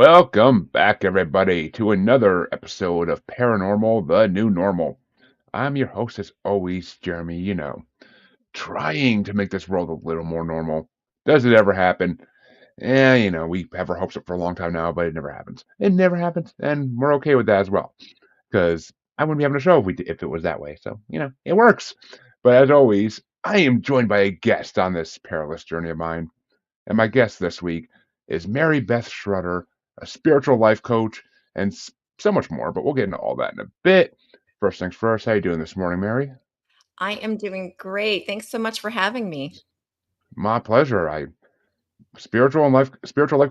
Welcome back, everybody, to another episode of Paranormal, the New Normal. I'm your host, as always, Jeremy, trying to make this world a little more normal. Does it ever happen? We have our hopes up for a long time now, but it never happens. It never happens, and we're okay with that as well, because I wouldn't be having a show if it was that way. So, it works. But as always, I am joined by a guest on this perilous journey of mine. And my guest this week is Mary Beth Schrudder, a spiritual life coach, and so much more. But we'll get into all that in a bit. First things first, how you doing this morning, Mary? I am doing great. Thanks so much for having me. My pleasure. I spiritual life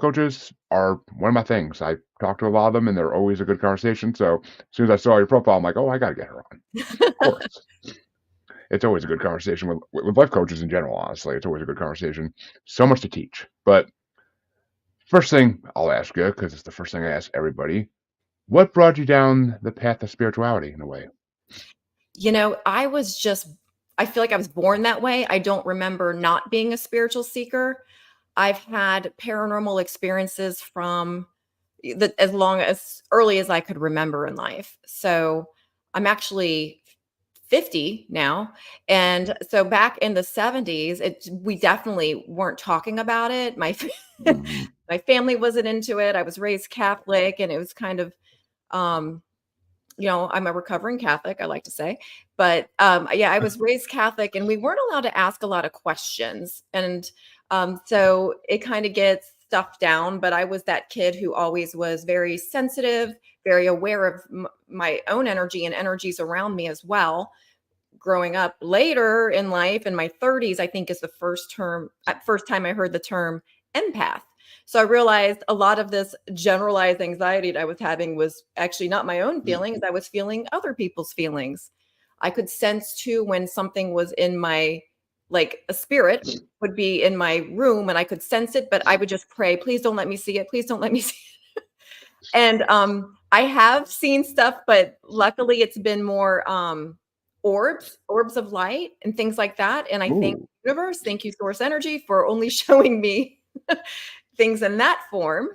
coaches are one of my things. I talk to a lot of them, and they're always a good conversation. So as soon as I saw your profile, I'm like, oh, I got to get her on. Of course, it's always a good conversation with life coaches in general. Honestly, it's always a good conversation. So much to teach. But first thing I'll ask you, because it's the first thing I ask everybody. What brought you down the path of spirituality in a way? I feel like I was born that way. I don't remember not being a spiritual seeker. I've had paranormal experiences from as early as I could remember in life. So I'm actually 50 now. And so back in the 70s, we definitely weren't talking about it. Mhm. My family wasn't into it. I was raised Catholic, and it was kind of um I'm a recovering Catholic, I like to say. But yeah, I was raised Catholic, and we weren't allowed to ask a lot of questions. And so it kind of gets stuffed down. But I was that kid who always was very sensitive, very aware of my own energy and energies around me as well. Growing up later in life, in my 30s, I think is the first time I heard the term empath. So I realized a lot of this generalized anxiety that I was having was actually not my own feelings. I was feeling other people's feelings. I could sense too when something was in my, like a spirit would be in my room, and I could sense it, but I would just pray, please don't let me see it. Please don't let me see it. And I have seen stuff, but luckily it's been more orbs of light and things like that. And I thank Ooh. the universe, thank you, source energy, for only showing me things in that form,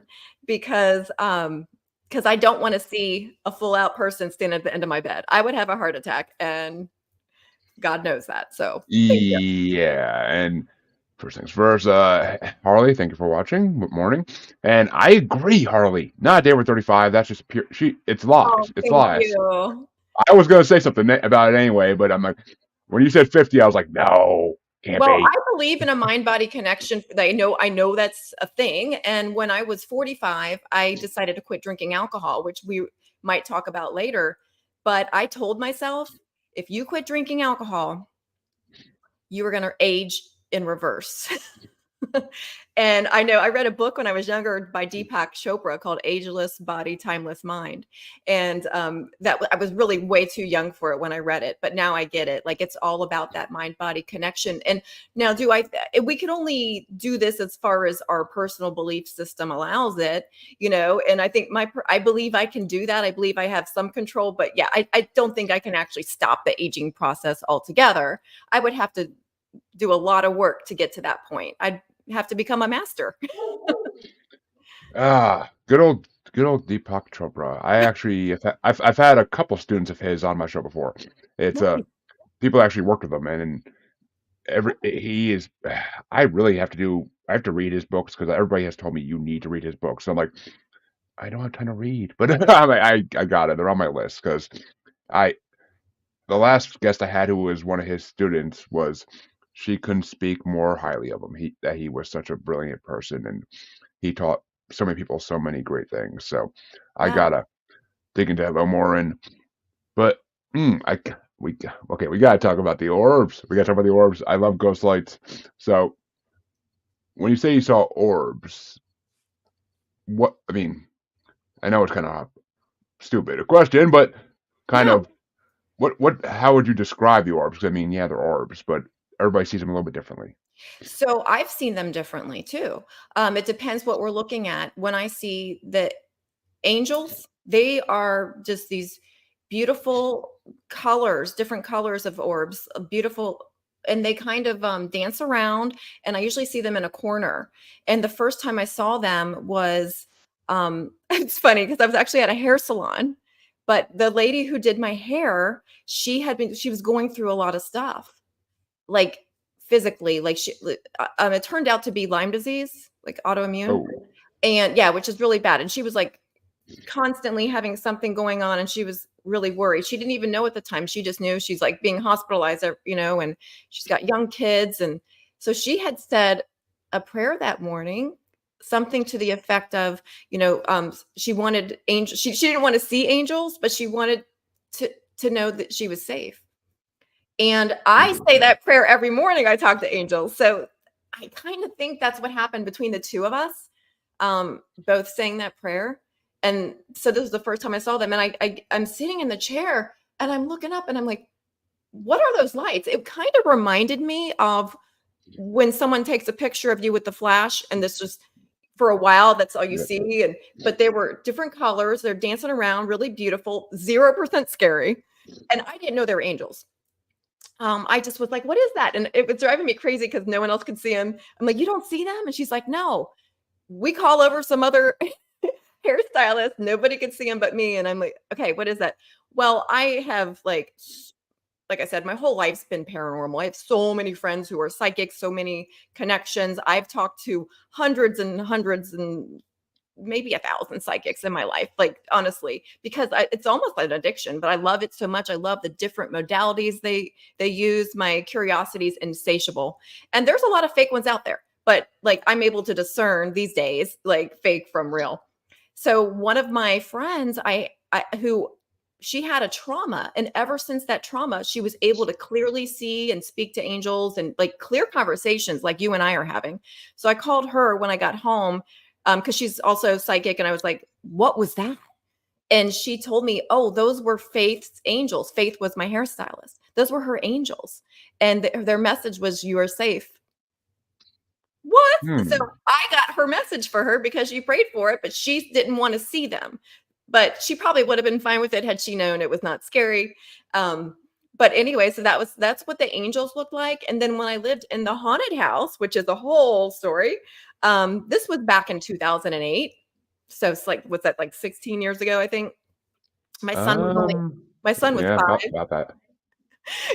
because I don't want to see a full out person stand at the end of my bed. I would have a heart attack, and God knows that. So thank you. Yeah, and first things first, Harley, thank you for watching. Good morning. And I agree, Harley. Not a day over 35. That's just pure. It's Oh, lies. It's thank lies. you. I was gonna say something about it anyway, but I'm like, when you said 50, I was like, no, can't Well, I be. believe in a mind-body connection. I know that's a thing. And when I was 45, I decided to quit drinking alcohol, which we might talk about later. But I told myself, if you quit drinking alcohol, you were going to age in reverse. And I know I read a book when I was younger by Deepak Chopra called Ageless Body, Timeless Mind. And I was really way too young for it when I read it, but now I get it. Like, it's all about that mind body connection. And now, we can only do this as far as our personal belief system allows it, and I think I believe I can do that. I believe I have some control, but yeah, I don't think I can actually stop the aging process altogether. I would have to do a lot of work to get to that point. I'd have to become a master. Ah, good old Deepak Chopra. I've had a couple students of his on my show before. It's people actually worked with him, and every he is. I have to read his books because everybody has told me you need to read his books. So I'm like, I don't have time to read, but I'm like, I got it. They're on my list because I the last guest I had who was one of his students was she couldn't speak more highly of him. He was such a brilliant person, and he taught so many people so many great things. So I Wow. gotta dig into that a little more. But I we okay, we gotta talk about the orbs. We gotta talk about the orbs. I love ghost lights. So when you say you saw orbs, what I mean, I know it's kind of stupid a question, but kind No. of how would you describe the orbs? 'Cause I mean, yeah, they're orbs, but everybody sees them a little bit differently. So I've seen them differently too. It depends what we're looking at. When I see the angels, they are just these beautiful colors, different colors of orbs, beautiful, and they kind of dance around. And I usually see them in a corner. And the first time I saw them was It's funny because I was actually at a hair salon, but the lady who did my hair, she was going through a lot of stuff, like physically, like it turned out to be Lyme disease, like autoimmune, Oh, and yeah, which is really bad. And she was like constantly having something going on, and she was really worried. She didn't even know at the time. She just knew she's like being hospitalized, and she's got young kids. And so she had said a prayer that morning, something to the effect of, she wanted angels. She didn't want to see angels, but she wanted to know that she was safe. And I say interesting. that prayer every morning. I talk to angels. So I kind of think that's what happened between the two of us, both saying that prayer. And so this was the first time I saw them. And I'm sitting in the chair and I'm looking up and I'm like, what are those lights? It kind of reminded me of when someone takes a picture of you with the flash, and this just for a while, that's all you Yeah. see. But they were different colors. They're dancing around, really beautiful, 0% scary. And I didn't know they were angels. I just was like, "What is that?" And it was driving me crazy because no one else could see him. I'm like, "You don't see them?" And she's like, "No." We call over some other hairstylist. Nobody could see him but me. And I'm like, "Okay, what is that?" Well, I have like I said, my whole life's been paranormal. I have so many friends who are psychics, so many connections. I've talked to hundreds and hundreds and maybe 1,000 psychics in my life, like honestly, because it's almost like an addiction, but I love it so much. I love the different modalities they use. My curiosity is insatiable, and there's a lot of fake ones out there, but like I'm able to discern these days, like fake from real. So one of my friends, I who she had a trauma, and ever since that trauma, she was able to clearly see and speak to angels and like clear conversations like you and I are having. So I called her when I got home because she's also psychic. And I was like, what was that? And she told me, oh, those were Faith's angels. Faith was my hairstylist. Those were her angels. And their message was, you are safe. What? So Hmm. I got her message for her because she prayed for it, but she didn't want to see them. But she probably would have been fine with it had she known it was not scary. Um, but anyway, so that's what the angels look like. And then when I lived in the haunted house, which is a whole story, this was back in 2008. So it's like, what's that, like 16 years ago, I think. My son was only Um, my son was yeah, five. about that.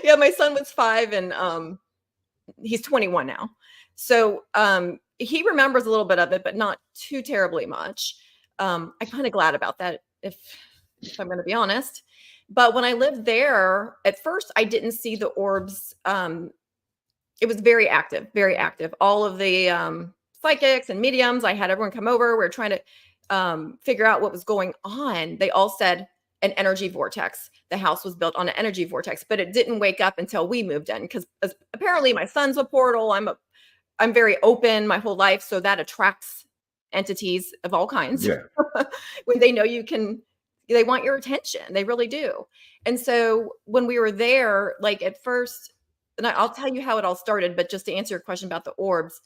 Yeah, my son was five, and he's 21 now. So he remembers a little bit of it, but not too terribly much. I'm kind of glad about that, if I'm going to be honest. But when I lived there, at first I didn't see the orbs. It was very active, very active. All of the psychics and mediums, I had everyone come over. We were trying to figure out what was going on. They all said an energy vortex. The house was built on an energy vortex, but it didn't wake up until we moved in because apparently my son's a portal. I'm very open my whole life, so that attracts entities of all kinds. Yeah. When they know they want your attention. They really do. And so when we were there, like at first, and I'll tell you how it all started, but just to answer your question about the orbs,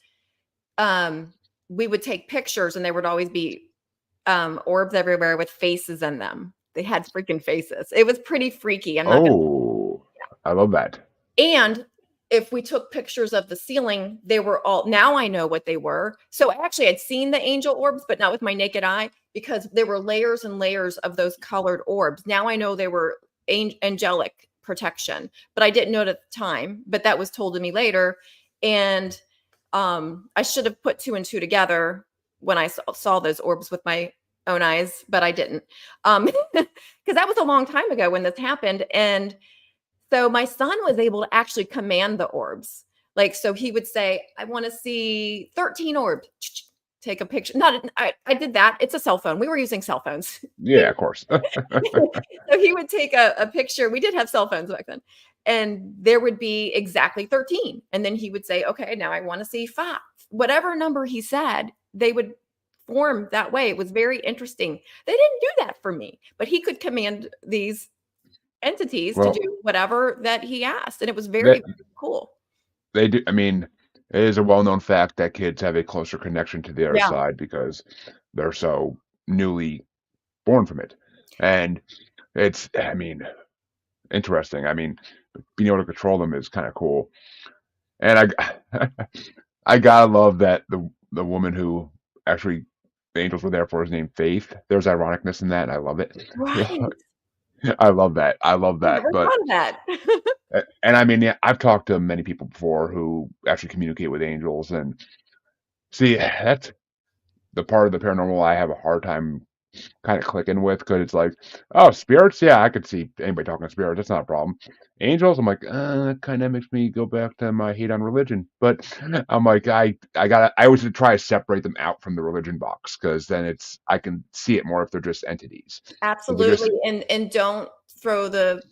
um, we would take pictures and there would always be orbs everywhere with faces in them. They had freaking faces. It was pretty freaky. I'm not gonna. Oh, I love that. And if we took pictures of the ceiling, they were all, now I know what they were. So actually I'd seen the angel orbs, but not with my naked eye because there were layers and layers of those colored orbs. Now I know they were angelic protection, but I didn't know it at the time, but that was told to me later. And I should have put two and two together when I saw those orbs with my own eyes, but I didn't. Because that was a long time ago when this happened. And so my son was able to actually command the orbs. Like, so he would say, I want to see 13 orbs. Take a picture. Not, I did that. It's a cell phone. We were using cell phones. Yeah, of course. So he would take a picture. We did have cell phones back then. And there would be exactly 13. And then he would say, okay, now I want to see 5. Whatever number he said, they would form that way. It was very interesting. They didn't do that for me, but he could command these entities to Well, do whatever that he asked, and it was that very cool. they do. I mean, it is a well-known fact that kids have a closer connection to the other Yeah, side because they're so newly born from it. And it's, I mean, interesting. I mean, being able to control them is kind of cool. And I, I gotta love that the woman who actually the angels were there for his name Faith. There's ironicness in that, and I love it. Right. I love that. I love I that. never But thought of that. and I mean, yeah, I've talked to many people before who actually communicate with angels, and see, that's the part of the paranormal I have a hard time kind of clicking with because it's like, oh, spirits, yeah, I could see anybody talking to spirits. That's not a problem. Angels, I'm like, that kind of makes me go back to my hate on religion. But I'm like, I always try to separate them out from the religion box because then I can see it more if they're just entities. If they're Absolutely, just, and don't throw the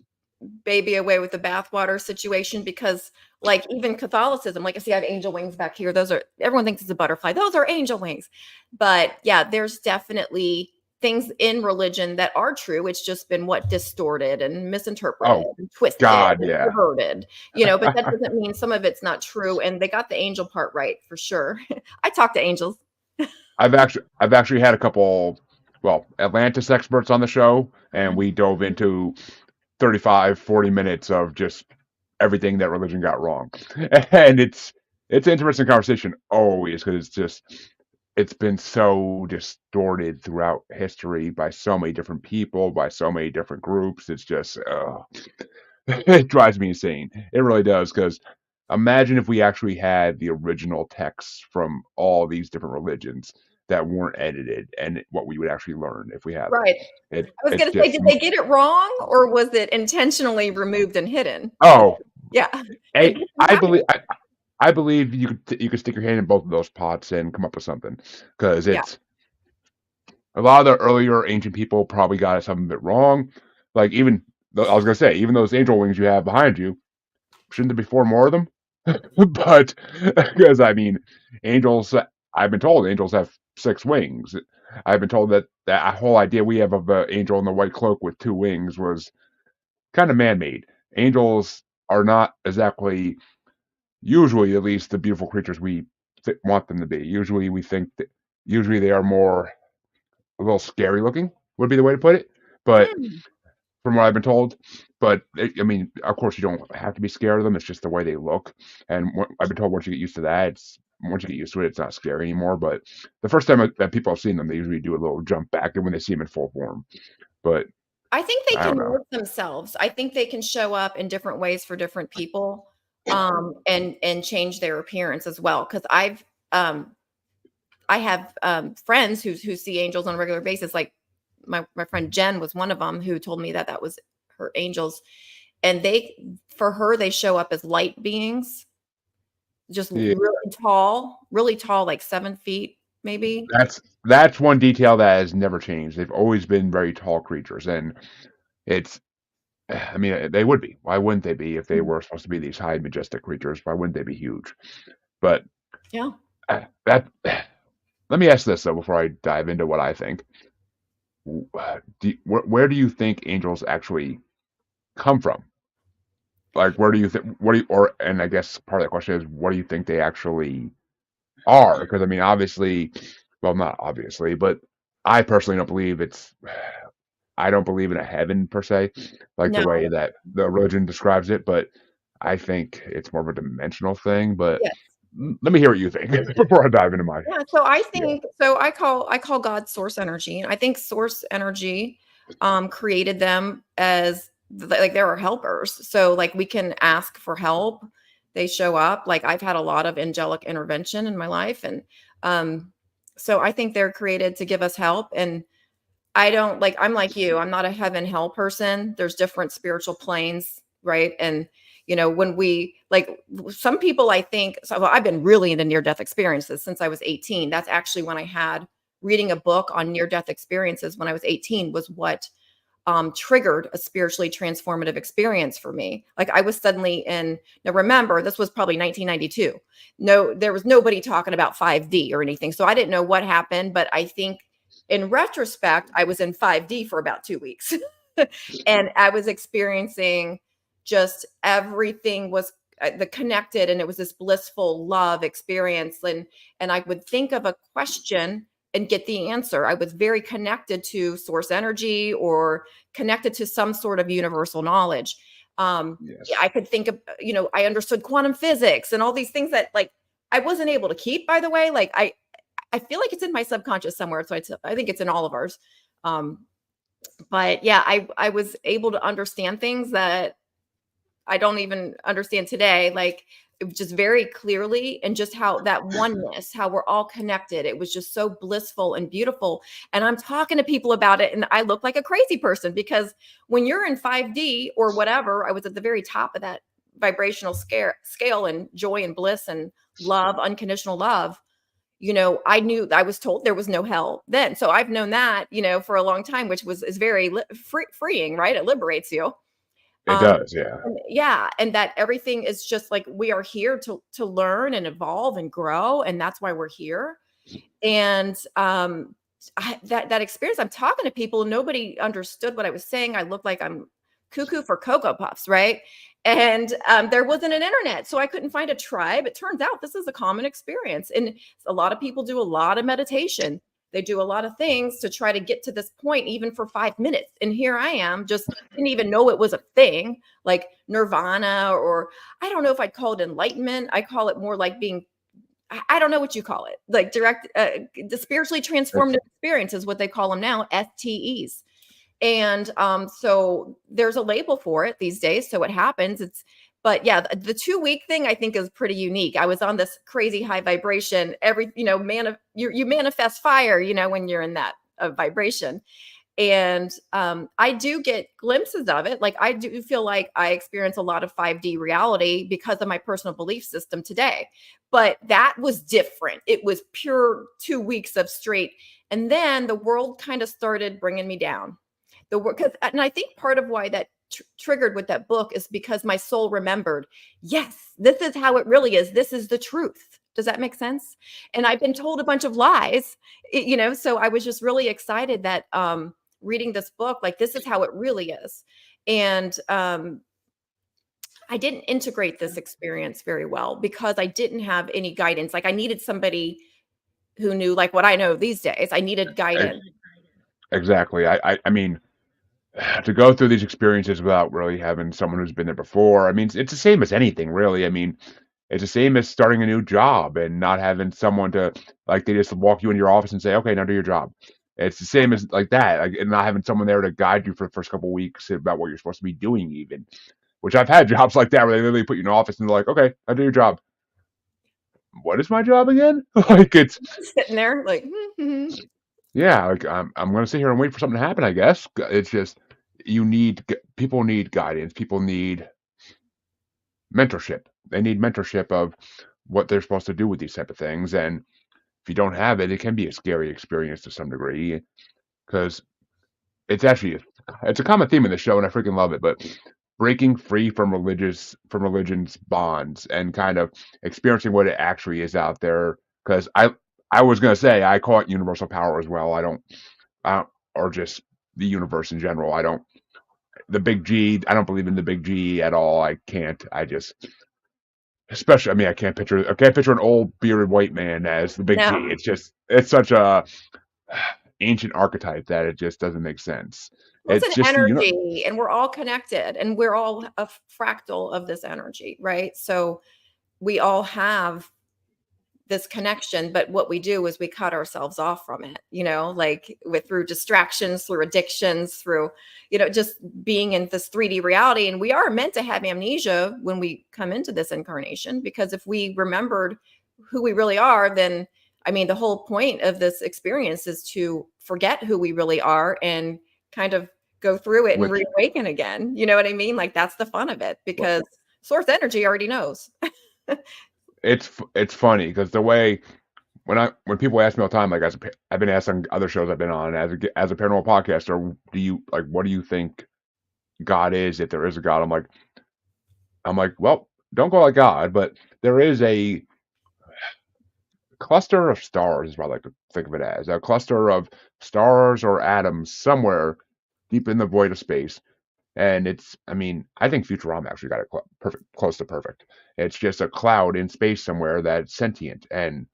baby away with the bathwater situation because, like, even Catholicism, like I see, I have angel wings back here. Those are everyone thinks it's a butterfly. Those are angel wings. But yeah, there's definitely things in religion that are true. It's just been what distorted and misinterpreted oh and twisted God, and yeah. perverted, but that doesn't mean some of it's not true. And they got the angel part right for sure. I talk to angels. I've actually had a couple, well, Atlantis experts on the show, and we dove into 35, 40 minutes of just everything that religion got wrong. And it's an interesting conversation always because it's been so distorted throughout history by so many different people, by so many different groups. It's just it drives me insane. It really does because imagine if we actually had the original texts from all these different religions that weren't edited and what we would actually learn if we had them. Right. I was It's gonna say, just did they get it wrong or was it intentionally removed and hidden? oh, Yeah. I It can I believe happen. I believe you could stick your hand in both of those pots and come up with something because Yeah. it's a lot of the earlier ancient people probably got some of it wrong. Like even I was gonna say even those angel wings you have behind you, shouldn't there be four more of them? But because I mean, angels, I've been told angels have six wings. I've been told that whole idea we have of an angel in the white cloak with two wings was kind of man-made. Angels are not exactly, usually at least, the beautiful creatures we want them to be. Usually we think that usually they are more a little scary looking would be the way to put it. But Mm. from what I've been told. But I mean, of course, you don't have to be scared of them. It's just the way they look. And I've been told once you get used to that, once you get used to it, it's not scary anymore. But the first time that people have seen them, they usually do a little jump back, and when they see them in full form. But I think they I can don't know. morph themselves. I think they can show up in different ways for different people, and change their appearance as well. Because um, I have friends who see angels on a regular basis. Like my friend Jen was one of them who told me that that was her angels, and they for her they show up as light beings, just Yeah, really tall, like 7 feet maybe. that's one detail that has never changed. They've always been very tall creatures, and it's. I mean, they would be. Why wouldn't they be if they Mm. were supposed to be these high, majestic creatures? Why wouldn't they be huge? But Yeah. that. Let me ask this though before I dive into what I think. Where do you think angels actually come from? Like, where do you think? What do you? Or and I guess part of that question is, what do you think they actually are? Because I mean, obviously, well, not obviously, but I personally don't believe it's. I don't believe in a heaven per se, like the No. way that the religion describes it. But I think it's more of a dimensional thing. But Yes. let me hear what you think before I dive into my Yeah, so I spiel. think I call God source energy. And I think source energy created them as like there are helpers. So like we can ask for help. They show up. Like I've had a lot of angelic intervention in my life, and um so I think they're created to give us help. And I don't like I'm like you. I'm not a heaven hell person. There's different spiritual planes, right? And when we like some people I think so well, I've been really into near death experiences since I was 18. That's actually when I had reading a book on near death experiences when I was 18 was what triggered a spiritually transformative experience for me. Like I was suddenly in, now remember, this was probably 1992. No, there was nobody talking about 5D or anything. So I didn't know what happened, but I think in retrospect, I was in 5D for about 2 weeks. And I was experiencing just everything was the connected, and it was this blissful love experience. And I would think of a question and get the answer. I was very connected to source energy or connected to some sort of universal knowledge. Yeah, Yes. I could think of, I understood quantum physics and all these things that like I wasn't able to keep, by the way. Like I I feel like it's in my subconscious somewhere. So I think it's in all of ours. Um, but yeah, I was able to understand things that I don't even understand today, like it was just very clearly, and just how that oneness, how we're all connected. It was just so blissful and beautiful. And I'm talking to people about it, and I look like a crazy person because when you're in 5D or whatever, I was at the very top of that vibrational scale and joy and bliss and love, unconditional love. I knew I was told there was no hell then. So I've known that, for a long time, which is very freeing, right? It liberates you. It Um, does, yeah. and yeah, and that everything is just like we are here to learn and evolve and grow, and that's why we're here. And that experience, I'm talking to people, and nobody understood what I was saying. I looked like I'm cuckoo for Cocoa Puffs, right? And there wasn't an internet, so I couldn't find a tribe. It turns out this is a common experience, and a lot of people do a lot of meditation. They do a lot of things to try to get to this point, even for 5 minutes. And here I am, just didn't even know it was a thing, like nirvana, or I don't know if I'd call it enlightenment. I call it more like being, I don't know what you call it, like the spiritually It's transformative experience is what they call them now, STEs. And so there's a label for it these days. So it happens. But yeah, the 2 week thing I think is pretty unique. I was on this crazy high vibration. You manifest fire, when you're in that vibration. And I do get glimpses of it. Like I do feel like I experience a lot of 5D reality because of my personal belief system today. But that was different. It was pure 2 weeks of straight. And then the world kind of started bringing me down. And I think part of why that triggered with that book is because my soul remembered, yes, this is how it really is. This is the truth. Does that make sense? And I've been told a bunch of lies, so I was just really excited that reading this book, like this is how it really is. And I didn't integrate this experience very well because I didn't have any guidance. Like I needed somebody who knew like what I know these days. I needed ex- guidance. exactly. I mean, to go through these experiences without really having someone who's been there before, I mean, it's the same as anything, really. I mean, it's the same as starting a new job and not having someone to, like, they just walk you into your office and say, okay, now do your job. It's the same as like that, like, and not having someone there to guide you for the first couple of weeks about what you're supposed to be doing, even. Which I've had jobs like that where they literally put you in an office and they're like, okay, now do your job. What is my job again? Like it's Sitting there like, yeah, like I'm gonna sit here and wait for something to happen, I guess. It's just people need guidance. People need mentorship. They need mentorship of what they're supposed to do with these type of things. And if you don't have it, it can be a scary experience to some degree because it's a common theme in the show, and I freaking love it. But breaking free from religion's bonds and kind of experiencing what it actually is out there. Because I was gonna say I call it universal power as well. I don't or just the universe in general. I don't the big G. I don't believe in the big G at all. I can't. I just especially. I mean, I can't picture an old bearded white man as the big G. no. It's such a ancient archetype that it just doesn't make sense. Well, it's It's an just energy, and we're all connected, and we're all a fractal of this energy, right? So we all have this connection, but what we do is we cut ourselves off from it, like through distractions, through addictions, through, just being in this 3D reality. And we are meant to have amnesia when we come into this incarnation, because if we remembered who we really are, then I mean, the whole point of this experience is to forget who we really are and kind of go through it and which reawaken again. You know what I mean? Like that's the fun of it, because source energy already knows. it's funny because the way when people ask me all the time, like I've been asked on other shows I've been on as a paranormal podcaster, do you like what do you think God is if there is a God? I'm like, well, don't call it God, but there is a cluster of stars is what I like to think of it as a cluster of stars or atoms somewhere deep in the void of space. And I mean, I think Futurama actually got it perfect, close to perfect. It's just a cloud in space somewhere that's sentient and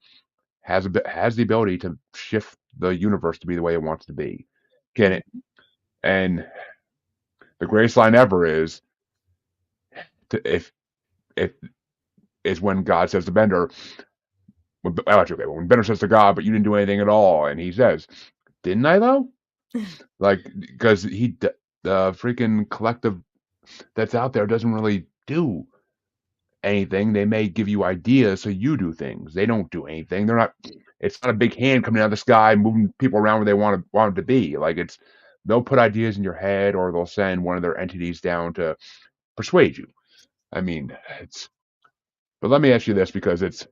has the ability to shift the universe to be the way it wants to be. Can it? And the greatest line ever is if if is when God says to Bender, when Benner says to God, but you didn't do anything at all, and he says, "Didn't I though?" Like, because the freaking collective that's out there doesn't really do anything. They may give you ideas, so you do things. They don't do anything. They're not. It's not a big hand coming out of the sky, moving people around where they want them to be. Like they'll put ideas in your head, or they'll send one of their entities down to persuade you. I mean, it's. But let me ask you this, because it's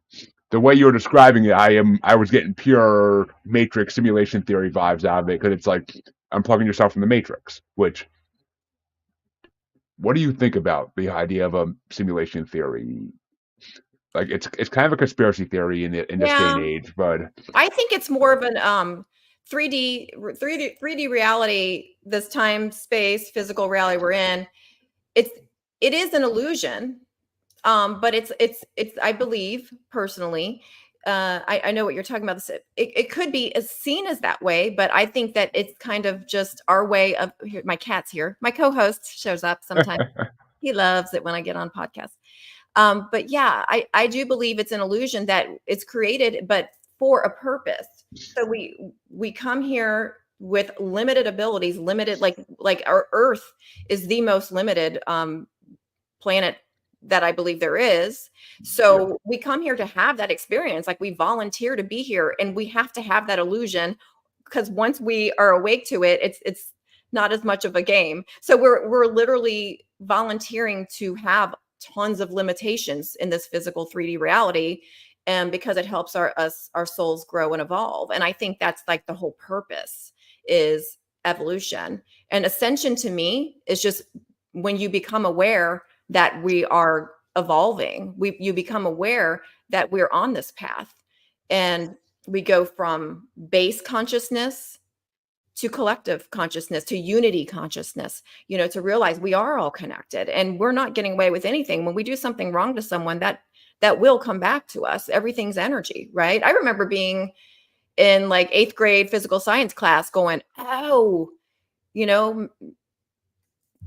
the way you're describing it. I was getting pure Matrix simulation theory vibes out of it, because it's like unplugging yourself from the Matrix. Which, what do you think about the idea of a simulation theory? Like it's kind of a conspiracy theory in this day Yeah, and age, but I think it's more of an 3D reality, this time, space, physical reality we're in. It's it is an illusion. But it's I believe personally, I know what you're talking about. This it could be as seen as that way, but I think that it's kind of just our way of here, my cat's here. My co-host shows up sometimes. He loves it when I get on podcasts. But yeah, I do believe it's an illusion that it's created, but for a purpose. So we come here with limited abilities, limited, like our Earth is the most limited planet that I believe there is. yeah, So we come here to have that experience. Like, we volunteer to be here, and we have to have that illusion, because once we are awake to it, it's not as much of a game. So we're literally volunteering to have tons of limitations in this physical 3D reality, and because it helps our souls grow and evolve. And I think that's like the whole purpose is evolution. And ascension to me is just when you become aware that we are evolving. You become aware that we're on this path, and we go from base consciousness to collective consciousness to unity consciousness, to realize we are all connected and we're not getting away with anything. When we do something wrong to someone, that will come back to us. Everything's energy, right? I remember being in like 8th grade physical science class going, oh, you know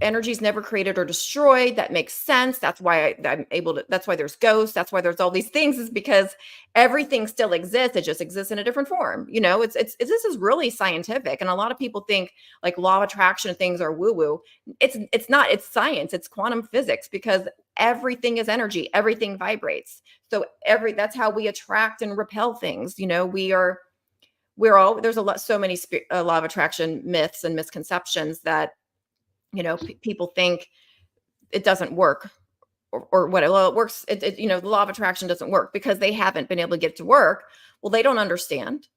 energy's never created or destroyed. That makes sense. That's why I'm able to, that's why there's ghosts. That's why there's all these things, is because everything still exists. It just exists in a different form. This is really scientific. And a lot of people think like law of attraction and things are woo woo. It's not, it's science. It's quantum physics, because everything is energy. Everything vibrates. So that's how we attract and repel things. We're all, there's so many law of attraction myths and misconceptions that people think it doesn't work, or what. Well, it works. The law of attraction doesn't work because they haven't been able to get it to work. Well, they don't understand.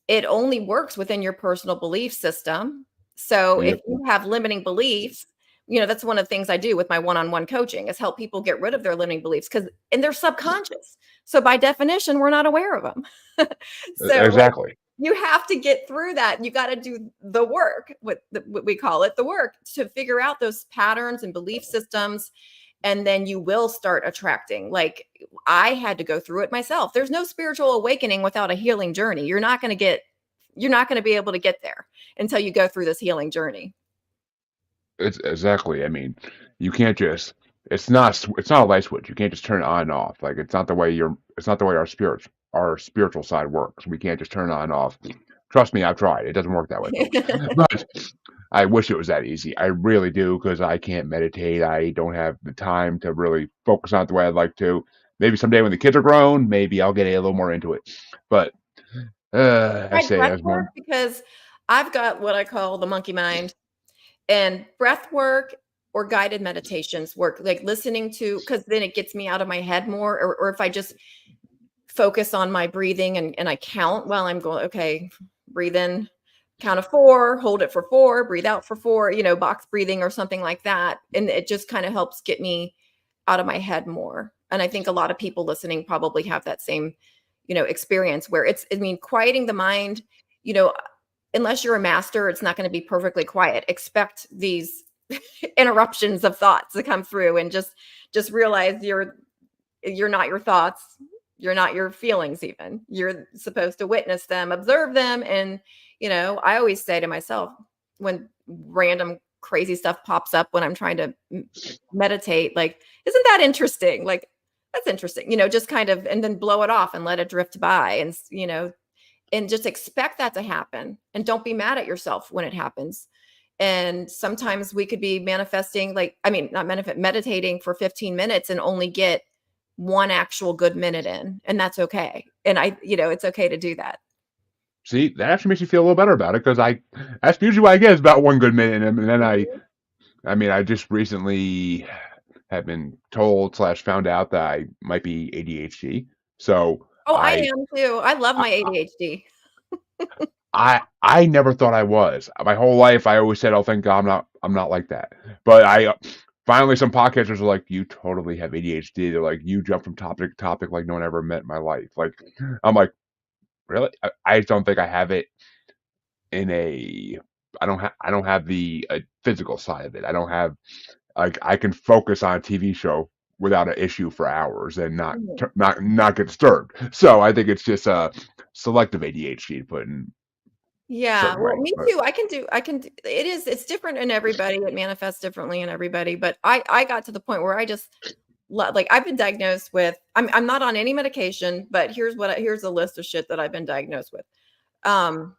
It only works within your personal belief system. So if yep, you have limiting beliefs, that's one of the things I do with my one-on-one coaching, is help people get rid of their limiting beliefs, and they're subconscious. So by definition, we're not aware of them. So like, exactly. you have to get through that. You got to do the work, what we call it, the work, to figure out those patterns and belief systems. And then you will start attracting. Like, I had to go through it myself. There's no spiritual awakening without a healing journey. You're not going to be able to get there until you go through this healing journey. It's exactly. I mean, you can't just. It's not a light switch. You can't just turn it on and off. Like it's not the way our spiritual side works. We can't just turn it on and off. Trust me, I've tried. It doesn't work that way, folks. But I wish it was that easy. I really do, because I can't meditate. I don't have the time to really focus on it the way I'd like to. Maybe someday when the kids are grown, maybe I'll get a little more into it. But I Tried say breath as work, one. because I've got what I call the monkey mind. And breath work or guided meditations work, like listening to, because then it gets me out of my head more. Or if I just focus on my breathing, and I count while I'm going, okay, breathe in, count of 4, hold it for 4, breathe out for 4, box breathing or something like that. And it just kind of helps get me out of my head more. And I think a lot of people listening probably have that same, experience, where quieting the mind, you know, unless you're a master, it's not going to be perfectly quiet. Expect these interruptions of thoughts to come through, and just realize you're not your thoughts. You're not your feelings even. You're supposed to witness them, observe them. And, I always say to myself, when random crazy stuff pops up when I'm trying to meditate, like, isn't that interesting? Like, That's interesting. Just kind of and then blow it off and let it drift by and just expect that to happen and don't be mad at yourself when it happens. And sometimes we could be manifesting like I mean, not manifest meditating for 15 minutes and only get one actual good minute in, and that's okay. And it's okay to do that. See, that actually makes me feel a little better about it because that's usually what I get is about 1 good minute, and then Mhm. I mean, I just recently have been told slash found out that I might be ADHD. So Oh, I am too. I love I, my ADHD. I never thought I was. My whole life, I always said, "Oh, thank God, I'm not like that." But finally, some podcasters are like, "You totally have ADHD." They're like, "You jump from topic to topic like no one ever met in my life." Like, I'm like, really? I just don't think I have it in a. I don't have the physical side of it. I don't have like I can focus on a TV show without an issue for hours and Mhm. not get disturbed. So I think it's just selective ADHD to put in a Yeah, certain well, way. me But too. It's different in everybody. It manifests differently in everybody, but I got to the point where I just like I've been diagnosed with I'm not on any medication, but here's a list of shit that I've been diagnosed with. Um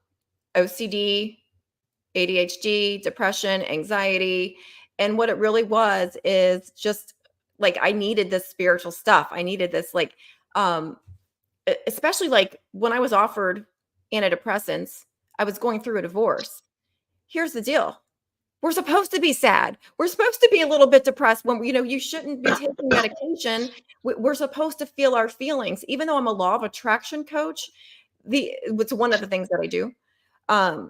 OCD, ADHD, depression, anxiety, and what it really was is just like I needed this spiritual stuff. I needed this um especially like when I was offered antidepressants, I was going through a divorce. Here's the deal. We're supposed to be sad. We're supposed to be a little bit depressed when you shouldn't be taking medication. We're supposed to feel our feelings. Even though I'm a law of attraction coach, the it's one of the things that I do.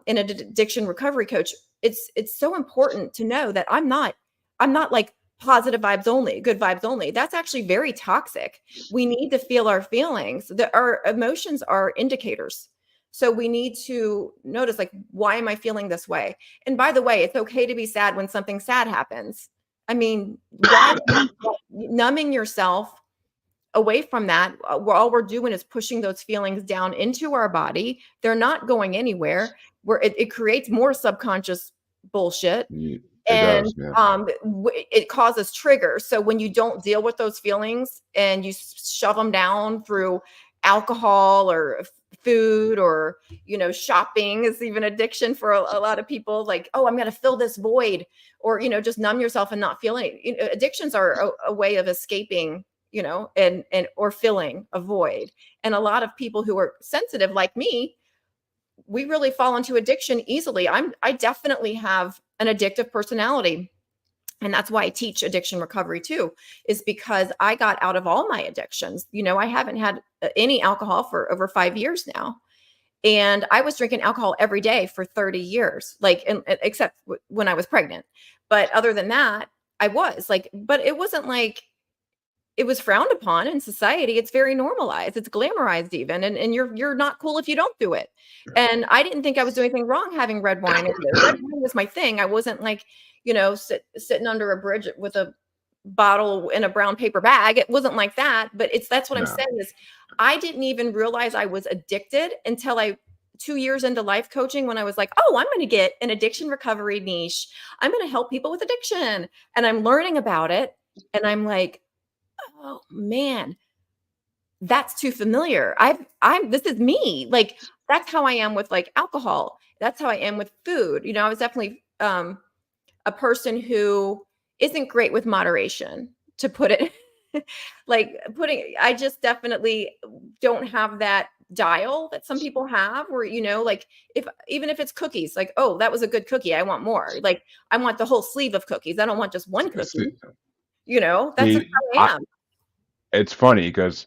In an addiction recovery coach, it's so important to know that I'm not like positive vibes only, good vibes only. That's actually very toxic. We need to feel our feelings. Our emotions are indicators. So we need to notice like, why am I feeling this way? And by the way, it's okay to be sad when something sad happens. I mean, why numbing yourself away from that, all we're doing is pushing those feelings down into our body. They're not going anywhere. Where it creates more subconscious bullshit, it and does, yeah. it causes triggers. So when you don't deal with those feelings and you shove them down through alcohol or food or shopping is even addiction for a lot of people. Like, oh, I'm going to fill this void, or just numb yourself and not feel it. Addictions are a way of escaping, and or filling a void. And a lot of people who are sensitive like me, we really fall into addiction easily. I definitely have an addictive personality. And that's why I teach addiction recovery too, is because I got out of all my addictions. I haven't had any alcohol for over 5 years now. And I was drinking alcohol every day for 30 years, like, except when I was pregnant. But other than that, I was like, but it wasn't like it was frowned upon in society. It's very normalized. It's glamorized even, and you're not cool if you don't do it. And I didn't think I was doing anything wrong having red wine. And red wine was my thing. I wasn't like, sitting under a bridge with a bottle in a brown paper bag. It wasn't like that. But that's what I'm No. saying is I didn't even realize I was addicted until I 2 years into life coaching when I was like, oh, I'm going to get an addiction recovery niche. I'm going to help people with addiction. And I'm learning about it. And I'm like, oh man, that's too familiar. This is me. Like that's how I am with like alcohol. That's how I am with food. I was definitely a person who isn't great with moderation, to put it like putting I just definitely don't have that dial that some people have where like if even if it's cookies, like, oh, that was a good cookie, I want more. Like I want the whole sleeve of cookies. I don't want just one See, cookie. That's just see, how I am. it's funny because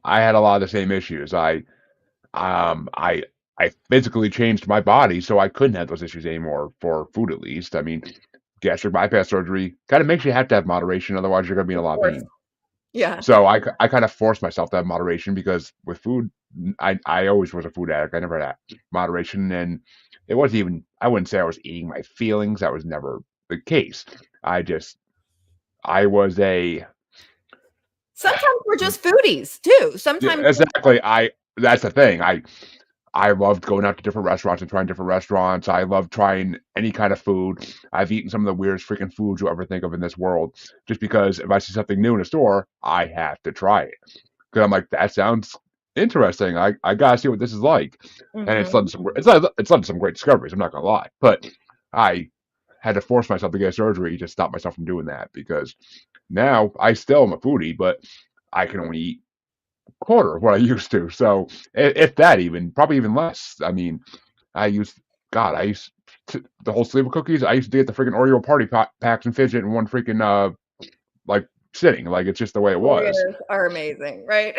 I had a lot of the same issues. Um, I, I physically changed my body so I couldn't have those issues anymore for food, at least. I mean, gastric bypass surgery kind of makes you have to have moderation, otherwise you're going to be in a Of lot of course. pain. Yeah. So I kind of forced myself to have moderation because with food, I always was a food addict. I never had moderation, and it wasn't even. I wouldn't say I was eating my feelings. That was never the case. I just I was a Sometimes we're just foodies too. yeah, Sometimes exactly. I That's the thing. I loved going out to different restaurants and trying different restaurants. I love trying any kind of food. I've eaten some of the weirdest freaking foods you'll ever think of in this world, just because if I see something new in a store, I have to try it. Because I'm like, that sounds interesting. I gotta see what this is like. And it's led Mhm. to some great discoveries. I'm not gonna lie, but I had to force myself to get surgery to stop myself from doing that because now I still am a foodie, but I can only eat a quarter of what I used to. So if that even, probably even less. I mean, I used, God, I used the whole sleeve of cookies. I used to get the freaking Oreo party packs and fidget in one freaking like sitting. Like it's just the way it was. Oreos are amazing, right?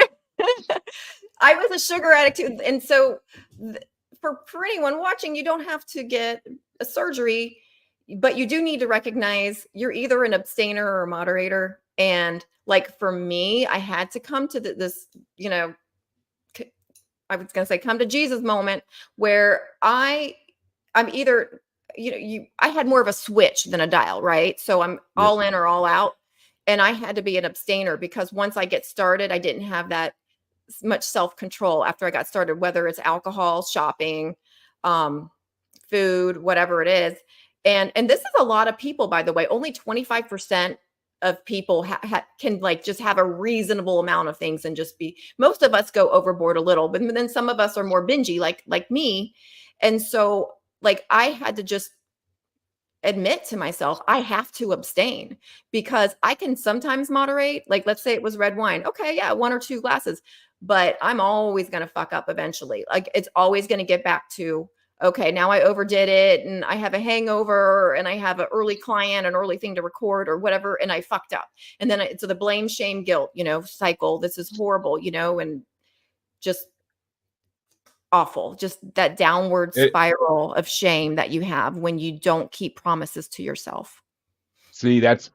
I was a sugar addict too, and so th for anyone watching, you don't have to get a surgery, but you do need to recognize you're either an abstainer or a moderator, and, like, for me, I had to come to this, you know, c I was gonna say come to Jesus moment where I'm either I had more of a switch than a dial, right? So I'm Yep. all in or all out, and I had to be an abstainer because once I get started, I didn't have that much self-control after I got started, whether it's alcohol, shopping, um, food, whatever it is. And this is a lot of people, by the way. Only 25% of people can like just have a reasonable amount of things and just be. Most of us go overboard a little, but then some of us are more bingy, like me. And so, like, I had to just admit to myself I have to abstain because I can sometimes moderate. Like, let's say it was red wine. Okay, yeah, one or two glasses, but I'm always going to fuck up eventually. Like, it's always going to get back to, okay, now I overdid it and I have a hangover and I have an early client, an early thing to record or whatever, and I fucked up. And then it's the blame, shame, guilt, cycle. This is horrible, and just awful. Just that downward It spiral of shame that you have when you don't keep promises to yourself. see that's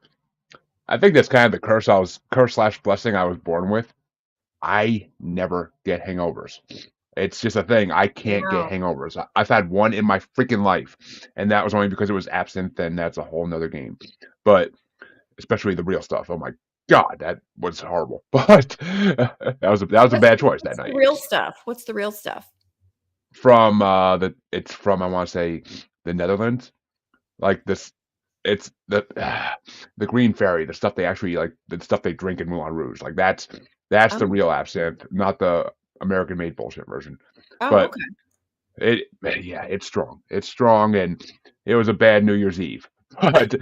I think that's kind of the curse slash blessing I was born with. I never get hangovers. It's just a thing. I can't get No. hangovers. I've had one in my freaking life, and that was only because it was absinthe, and that's a whole nother game. But especially the real stuff. Oh my God, that was horrible. But that was a bad choice that What's the night. real stuff? What's the real stuff? From it's from I want to say the Netherlands. Like this, it's the green fairy, the stuff they actually like, the stuff they drink in Moulin Rouge. Like that's the Oh, real absinthe, not the American made bullshit version. oh, But okay. it, yeah, it's strong. It's strong, and it was a bad New Year's Eve. But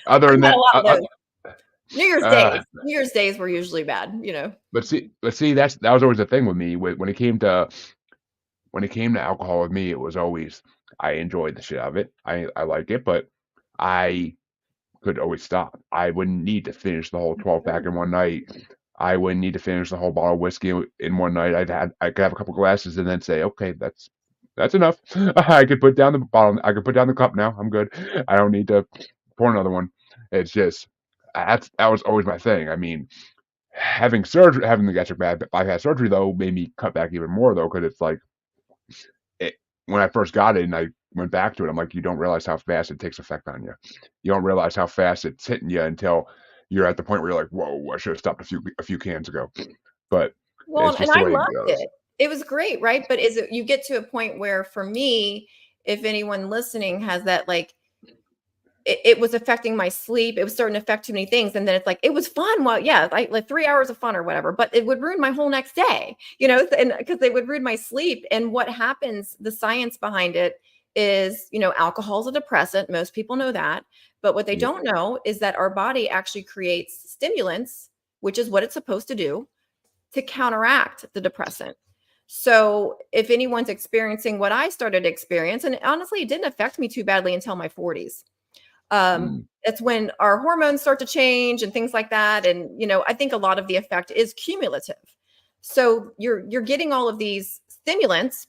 other I've than had a that, lot of those. New Year's uh, Days. New Year's Days were usually bad. but see, that was always the thing with me. When it came to alcohol with me, it was always I enjoyed the shit out of it. I like it, but I could always stop. I wouldn't need to finish the whole 12 pack in one night. I wouldn't need to finish the whole bottle of whiskey in one night. I could have a couple glasses and then say, okay, that's enough. I could put down the bottle. I could put down the cup now. I'm good. I don't need to pour another one. It's just that was always my thing. I mean, having the gastric bypass surgery though made me cut back even more though, because it's like it, when I first got it and I went back to it, I'm like, you don't realize how fast it takes effect on you. You don't realize how fast it's hitting you until you're at the point where you're like, whoa, I should have stopped a few cans ago. But Well, it's and just the I way it loved goes. it. It was great, right? But is it you get to a point where for me, if anyone listening has that, like, it was affecting my sleep. It was starting to affect too many things. And then it's like, it was fun. Well, yeah, like 3 hours of fun or whatever, but it would ruin my whole next day, and because they would ruin my sleep. And what happens, the science behind it is, alcohol is a depressant. Most people know that. But what they Yep. don't know is that our body actually creates stimulants, which is what it's supposed to do to counteract the depressant. So if anyone's experiencing what I started to experience, and honestly, it didn't affect me too badly until my 40s. Mm, That's when our hormones start to change and things like that. And I think a lot of the effect is cumulative. So you're getting all of these stimulants,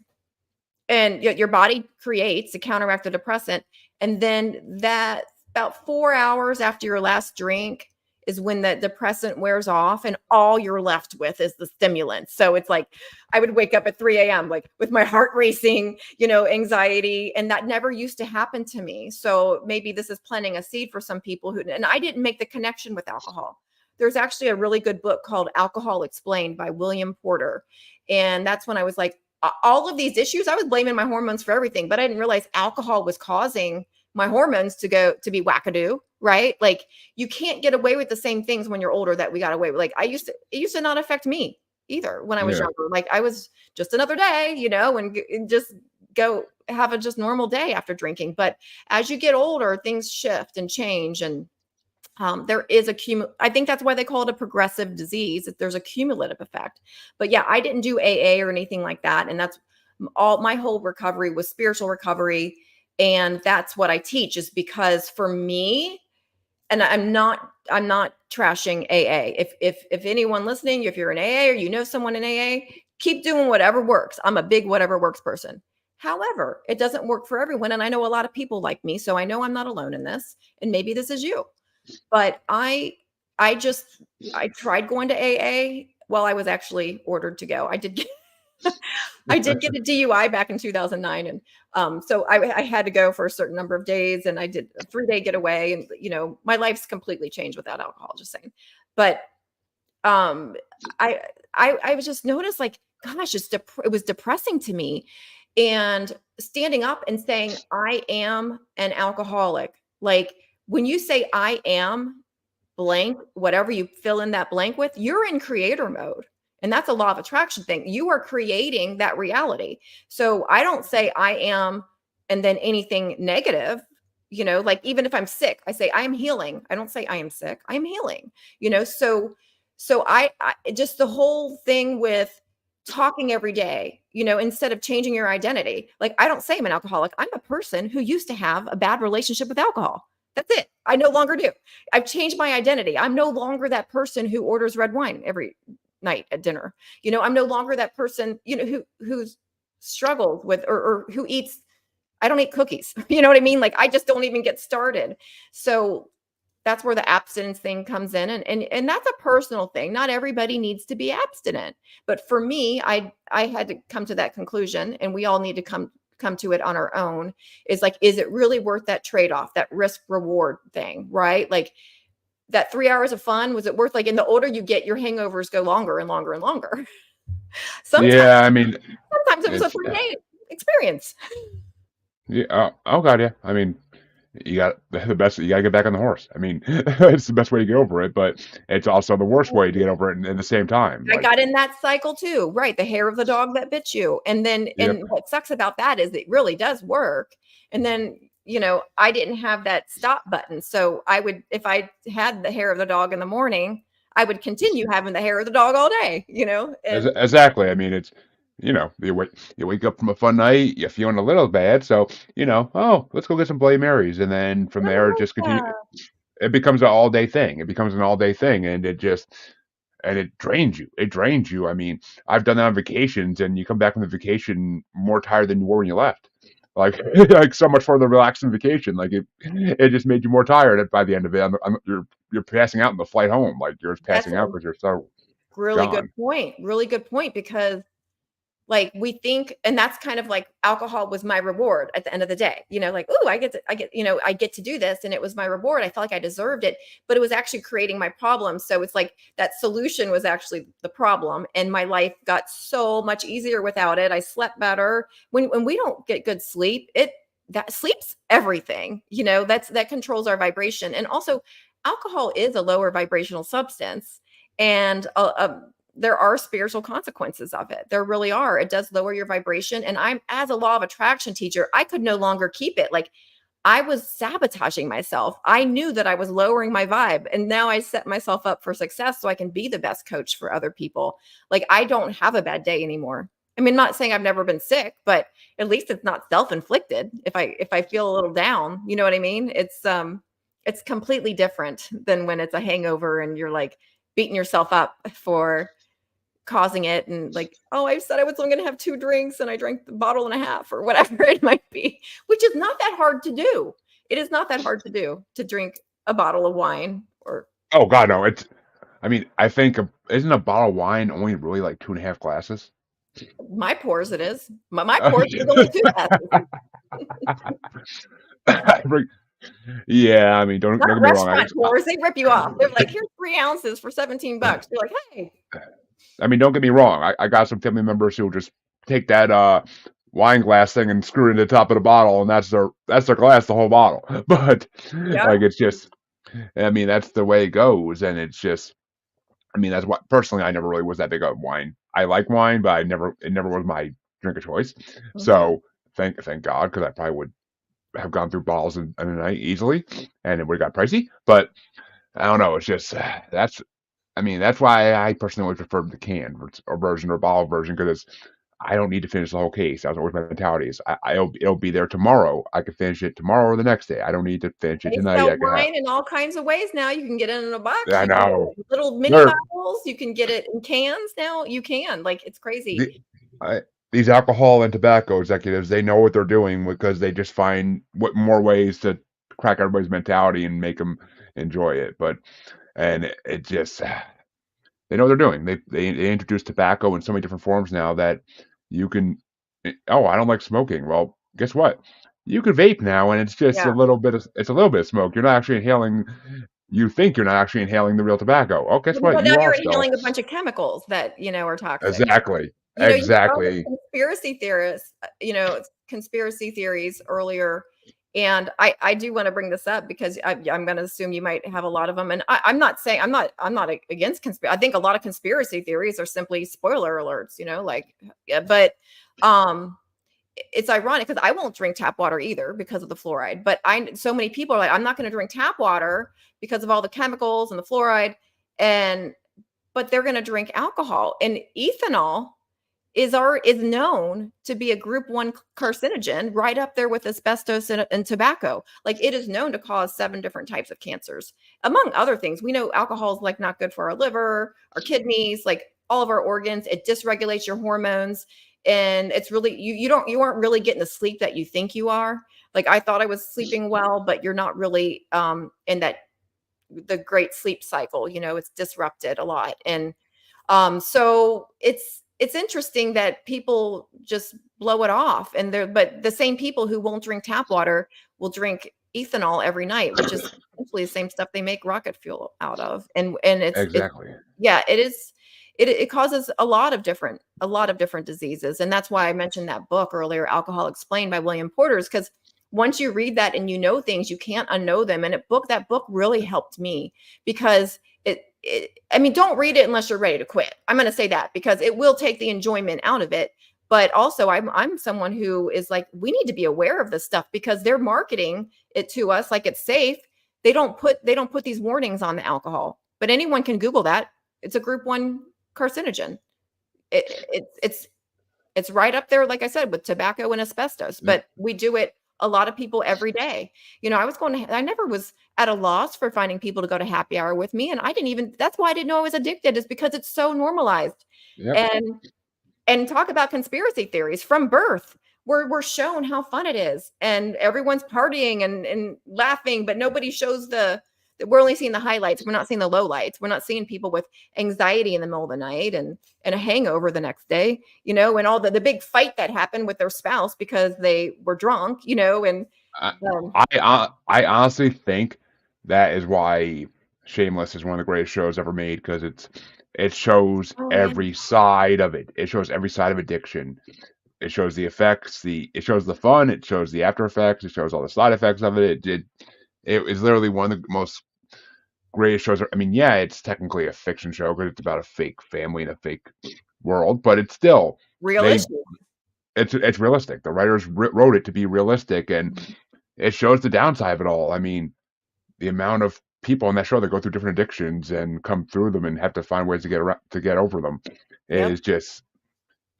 and your body creates to counteract the depressant, and then that about 4 hours after your last drink is when the depressant wears off and all you're left with is the stimulant. So it's like I would wake up at 3 a.m. like with my heart racing, anxiety, and that never used to happen to me. So maybe this is planting a seed for some people and I didn't make the connection with alcohol. There's actually a really good book called Alcohol Explained by William Porter, and that's when I was like, all of these issues, I was blaming my hormones for everything, but I didn't realize alcohol was causing my hormones to be wackadoo, right? Like you can't get away with the same things when you're older that we got away with. Like it used to not affect me either when I was Yeah. younger. Like I was just another day, and just go have a just normal day after drinking. But as you get older, things shift and change, and there is I think that's why they call it a progressive disease. That there's a cumulative effect. But yeah, I didn't do AA or anything like that, and that's all. My whole recovery was spiritual recovery, and that's what I teach. Is because for me, and I'm not trashing AA. If anyone listening, if you're in AA or you know someone in AA, keep doing whatever works. I'm a big whatever works person. However, it doesn't work for everyone, and I know a lot of people like me, so I know I'm not alone in this. And maybe this is you. But I just I tried going to AA. Well, I was actually ordered to go. I did get a DUI back in 2009, and so I had to go for a certain number of days, and I did a 3-day getaway, and my life's completely changed without alcohol. Just saying, but um, I I was just noticed like, gosh, it was depressing to me, and standing up and saying I am an alcoholic, like when you say I am blank, whatever you fill in that blank with, you're in creator mode. And that's a law of attraction thing. You are creating that reality. So I don't say I am and then anything negative, like even if I'm sick, I say I am healing. I don't say I am sick. I am healing, so I just the whole thing with talking every day, instead of changing your identity. Like I don't say I'm an alcoholic. I'm a person who used to have a bad relationship with alcohol. That's it. I no longer do. I've changed my identity. I'm no longer that person who orders red wine every night at dinner. I'm no longer that person, who's struggled with or who eats. I don't eat cookies. You know what I mean? Like I just don't even get started. So that's where the abstinence thing comes in, and that's a personal thing. Not everybody needs to be abstinent, but for me, I had to come to that conclusion, and we all need to come to it on our own. Is like, is it really worth that trade-off, that risk reward thing, right? Like that 3 hours of fun, was it worth, like, and the older you get, your hangovers go longer and longer and longer. sometimes Yeah, I mean, sometimes it was a it's 3-day experience. yeah. Oh God, yeah. I mean, you got the best. You got to get back on the horse. I mean, it's the best way to get over it, but it's also the worst way to get over it in the same time. I Like, got in that cycle too, right? The hair of the dog that bit you. And then, yep, and what sucks about that is it really does work. And then, I didn't have that stop button. So I would, if I had the hair of the dog in the morning, I would continue having the hair of the dog all day, and exactly. I mean, it's you wake up from a fun night, you're feeling a little bad, so oh, let's go get some Bloody Marys, and then from there, it just continue. yeah, It becomes an all day thing. It becomes an all day thing, and it drains you. It drains you. I mean, I've done that on vacations, and you come back from the vacation more tired than you were when you left. Like, like so much further relaxed in vacation. Like it just made you more tired by the end of it. You're passing out in the flight home. Like you're just that's passing out a because you're so really good gone. point. Really good point, because like we think, and that's kind of like alcohol was my reward at the end of the day, like, oh, I get to do this, and it was my reward. I felt like I deserved it, but it was actually creating my problem. So it's like that solution was actually the problem, and my life got so much easier without it. I slept better. When we don't get good sleep, that sleep's everything, that controls our vibration. And also alcohol is a lower vibrational substance, and there are spiritual consequences of it. There really are. It does lower your vibration. And I'm, as a law of attraction teacher, I could no longer keep it. Like I was sabotaging myself. I knew that I was lowering my vibe. And now I set myself up for success so I can be the best coach for other people. Like I don't have a bad day anymore. I mean, not saying I've never been sick, but at least it's not self-inflicted. If I feel a little down, you know what I mean? It's completely different than when it's a hangover and you're like beating yourself up for causing it, and like, oh, I said I was only going to have 2 drinks and I drank a bottle and a half or whatever it might be, which is not that hard to do. It is not that hard to do, to drink a bottle of wine. Or Oh God, no! It's. I mean, I think isn't a bottle of wine only really like 2.5 glasses? my pours, it is. My pours is only 2 glasses. Yeah, I mean, don't Not get me wrong. restaurant pours. They rip you off. They're like, here's 3 ounces for $17. You're like, hey, I mean, don't get me wrong. I got some family members who just take that wine glass thing and screw it into the top of the bottle, and that's their glass, the whole bottle. But Yeah. like it's just, I mean, that's the way it goes, and it's just, I mean, that's what personally I never really was that big of wine. I like wine, but it never was my drink of choice. Mhm. So thank God, because I probably would have gone through bottles in a night easily, and it would have got pricey. But I don't know. It's just that's. I mean, that's why I personally always preferred the canned or version or bottle version because I don't need to finish the whole case. That was always my mentality. Is it'll be there tomorrow. I can finish it tomorrow or the next day. I don't need to finish it They tonight. sell I can have. wine in all kinds of ways now. You can get it in a box. I You can get know. it in little mini They're bottles. You can get it in cans now. You can. Like, it's crazy. the, I, these alcohol and tobacco executives. They know what they're doing because they just find what more ways to crack everybody's mentality and make them enjoy it. But and it just they know what they're doing. They introduce tobacco in so many different forms now that you can. Oh, I don't like smoking. Well, guess what? You can vape now, and it's just Yeah. a little bit of smoke. You're not actually inhaling. You think you're not actually inhaling the real tobacco. Oh, guess what? But now You are you're still. inhaling a bunch of chemicals that, are toxic. Exactly. You had all the Exactly. conspiracy theorists, conspiracy theories earlier, and I do wanna bring this up because I'm gonna assume you might have a lot of them, and I'm not saying I'm not against conspiracy. I think a lot of conspiracy theories are simply spoiler alerts, like, yeah, but, um, it's ironic because I won't drink tap water either because of the fluoride, but I so many people are like, "I'm not gonna drink tap water because of all the chemicals and the fluoride," and but they're gonna drink alcohol, and ethanol is known to be a group 1 carcinogen right up there with asbestos and tobacco. Like, it is known to cause 7 different types of cancers, among other things. We know alcohol is, like, not good for our liver, our kidneys, like, all of our organs. It dysregulates your hormones, and it's really you aren't really getting the sleep that you think you are. Like, I thought I was sleeping well, but you're not really, in that the great sleep cycle, it's disrupted a lot, and so it's interesting that people just blow it off, and but the same people who won't drink tap water will drink ethanol every night, which is essentially the same stuff they make rocket fuel out of, and it's Exactly. yeah, it is. It causes a lot of different diseases, and that's why I mentioned that book earlier, Alcohol Explained by William Porter's, because once you read that and you know things, you can't unknow them. And that book really helped me because I mean, don't read it unless you're ready to quit. I'm going to say that because it will take the enjoyment out of it. But also, I'm someone who is like, we need to be aware of this stuff because they're marketing it to us like it's safe. They don't put these warnings on the alcohol, but anyone can Google that. It's a group 1 carcinogen. It's right up there, like I said, with tobacco and asbestos, Yep. but we do it a lot of people every day. I never was at a loss for finding people to go to happy hour with me. And that's why I didn't know I was addicted, is because it's so normalized. Yep. And talk about conspiracy theories from birth. We're shown how fun it is, and everyone's partying and laughing, but nobody shows we're only seeing the highlights. We're not seeing the lowlights. We're not seeing people with anxiety in the middle of the night and a hangover the next day, and all the big fight that happened with their spouse because they were drunk, and I um, I honestly think that is why Shameless is one of the greatest shows ever made because it shows oh yeah, every side of it. It shows every side of addiction. It shows the effects, it shows the fun, it shows the after effects, it shows all the side effects of it. It is literally one of the most greatest shows. I mean, yeah, it's technically a fiction show because it's about a fake family in a fake world, but it's still real they issue. it's realistic. The writers wrote it to be realistic, and Mhm. it shows the downside of it all. I mean, the amount of people on that show that go through different addictions and come through them and have to find ways to get over them Yep. is just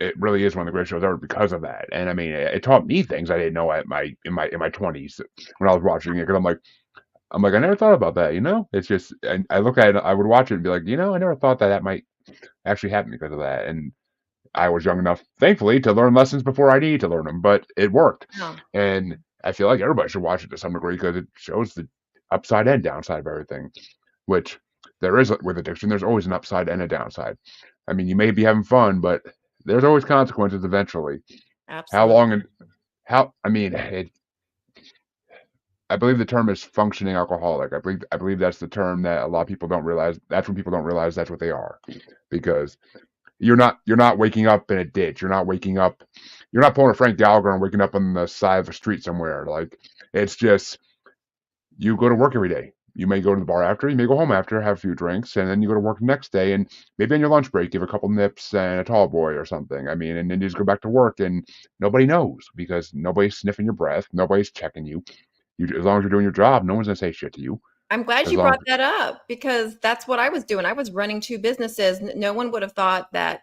it really is one of the greatest shows ever because of that. And I mean, it taught me things I didn't know at my 20s when I was watching it because I'm like I never thought about that. It's just I look at it, I would watch it and be like, I never thought that might actually happen because of that. And I was young enough, thankfully, to learn lessons before I needed to learn them, but it worked. Yeah. And I feel like everybody should watch it to some degree because it shows the upside and downside of everything, which there is with addiction. There's always an upside and a downside. I mean, you may be having fun, but there's always consequences eventually. How Absolutely. long and how, I mean, I believe the term is functioning alcoholic. I believe that's the term that a lot of people don't realize. That's when people don't realize that's what they are, because you're not waking up in a ditch. You're not pulling a Frank Gallagher and waking up on the side of a street somewhere. Like it's just you go to work every day. You may go to the bar after, you may go home after, have a few drinks, and then you go to work the next day. And maybe on your lunch break, give a couple nips and a tall boy or something. I mean, and then you just go back to work, and nobody knows because nobody's sniffing your breath, nobody's checking you. As long as you're doing your job, no one's gonna say shit to you. I'm glad As you long brought that up because that's what I was doing. I was running 2 businesses. No one would have thought that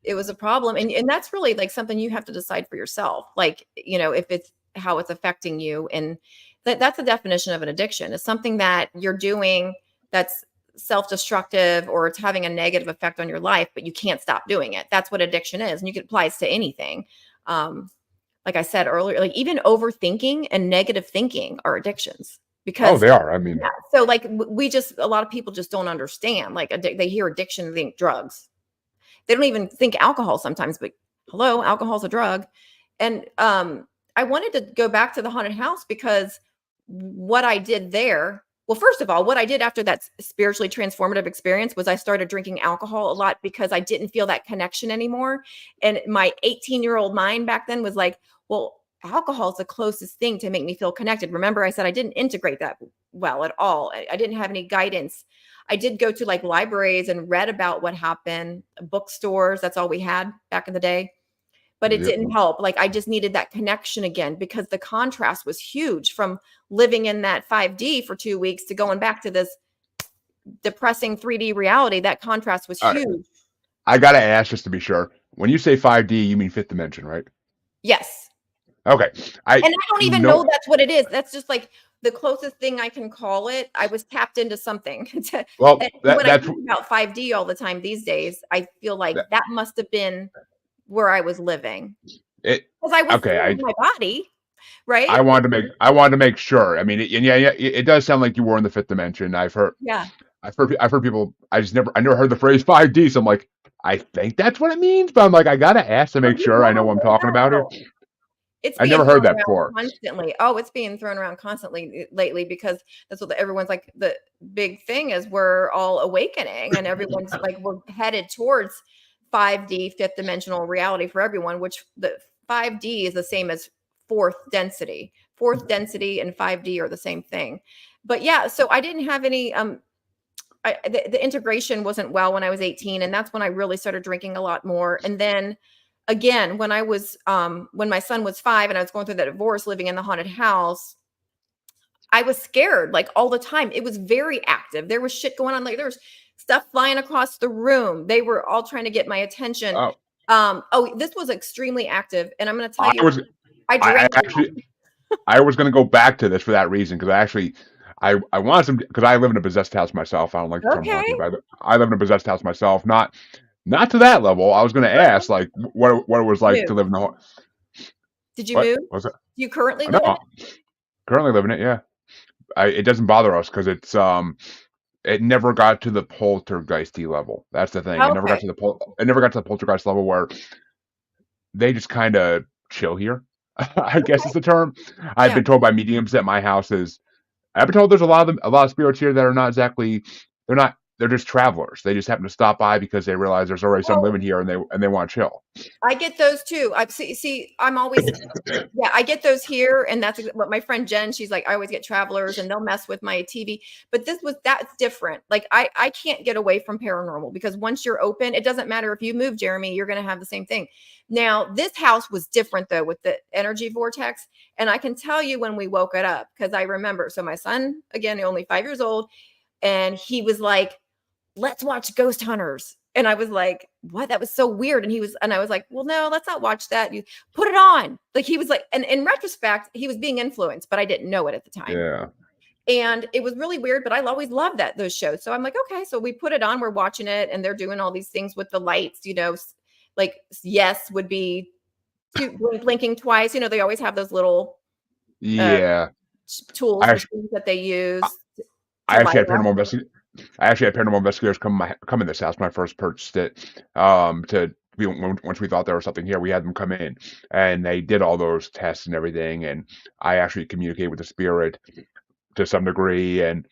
it was a problem. And that's really like something you have to decide for yourself. Like, if it's how it's affecting you. And that's the definition of an addiction. It's something that you're doing that's self-destructive or it's having a negative effect on your life, but you can't stop doing it. That's what addiction is. And you can apply it to anything. Like I said earlier, like even overthinking and negative thinking are addictions oh, because they are. I mean, so like a lot of people just don't understand. Like they hear addiction, they think drugs. They don't even think alcohol sometimes, but hello, alcohol's a drug. And I wanted to go back to the haunted house because what I did there, well, first of all, what I did after that spiritually transformative experience was I started drinking alcohol a lot because I didn't feel that connection anymore. And my 18-year-old mind back then was like, well, alcohol is the closest thing to make me feel connected. Remember, I said I didn't integrate that well at all. I didn't have any guidance. I did go to like libraries and read about what happened, bookstores. That's all we had back in the day. But it didn't help. Like I just needed that connection again because the contrast was huge from living in that 5D for 2 weeks to going back to this depressing 3D reality. That contrast was all right. huge. I gotta ask just to be sure. When you say 5D, you mean fifth dimension, right? Yes. Okay. And I don't even know that's what it is. That's just like the closest thing I can call it. I was tapped into something. Well, When I that's think about 5D all the time these days, I feel like that, that must have been where I was living it. because I was Okay, still in my body, right? I wanted to make sure. I mean, and yeah, it does sound like you were in the fifth dimension. Yeah. I've heard people. I never heard the phrase 5D. So I'm like, I think that's what it means, but I'm like, I gotta ask to Oh, make you sure I know what I'm talking about here. know. It's I being never heard thrown that around before. constantly. Oh, it's being thrown around constantly lately because that's what everyone's like. The big thing is we're all awakening and everyone's like, we're headed towards 5D, fifth dimensional reality for everyone, which the 5D is the same as fourth density. Fourth density and 5D are the same thing. But yeah, so I didn't have any, the integration wasn't well when I was 18. And that's when I really started drinking a lot more. And then again, when my son was 5 and I was going through that divorce, living in the haunted house, I was scared like all the time. It was very active. There was shit going on. Like there was stuff flying across the room. They were all trying to get my attention. Oh, This was extremely active. And I'm going to tell I you, was I I drank a lot. actually I was going to go back to this for that reason because I wanted some because I live in a possessed house myself. I don't like the term Okay. haunted, but I live in a possessed house myself. Not to that level. I was going to ask like what it was like to Move. live in the Did you what move? was it? Do you currently live in No, currently living it. Yeah, it doesn't bother us because it never got to the poltergeisty level. That's the thing. it? Okay. It never got to the poltergeist level where they just kind of chill here. I guess is the term. I've Yeah. been told by mediums that my house is. I've been told there's a lot of spirits here that are not exactly. They're just travelers. They just happen to stop by because they realize there's already some Well, living here and they want to chill. I get those too. I see. I'm always Yeah, I get those here, and that's what my friend Jen, she's like, I always get travelers and they'll mess with my TV. But that's different. Like I can't get away from paranormal because once you're open, it doesn't matter if you move, Jeremy, you're gonna have the same thing. Now, this house was different though with the energy vortex. And I can tell you when we woke it up, because I remember. So my son, again, only 5 years old, and he was like, let's watch Ghost Hunters. And I was like, what? That was so weird. And I was like, well, no, let's not watch that. You put it on. Like he was like, and in retrospect, he was being influenced, but I didn't know it at the time. Yeah. And it was really weird, but I always loved those shows. So I'm like, okay, so we put it on, we're watching it, and they're doing all these things with the lights, like yes would be blinking twice. They always have those little uh, Yeah. tools, I actually, machines that they use I to light actually had up. I actually had paranormal investigators come in this house when I first purchased it. Once we thought there was something here, we had them come in, and they did all those tests and everything. And I actually communicated with the spirit to some degree, and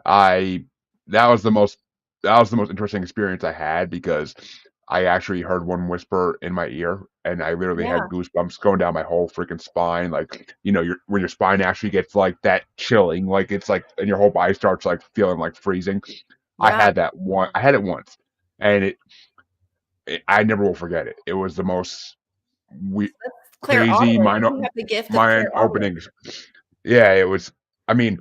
I that was the most interesting experience I had because I actually heard one whisper in my ear, and I literally Yeah. had goosebumps going down my whole freaking spine. Like, when your spine actually gets like that chilling, like it's like, and your whole body starts like feeling like freezing. Yeah. I had it once, and I never will forget it. It was the most we That's crazy clairaudient. You have the gift of mind clairaudient. openings. Yeah, it was. I mean,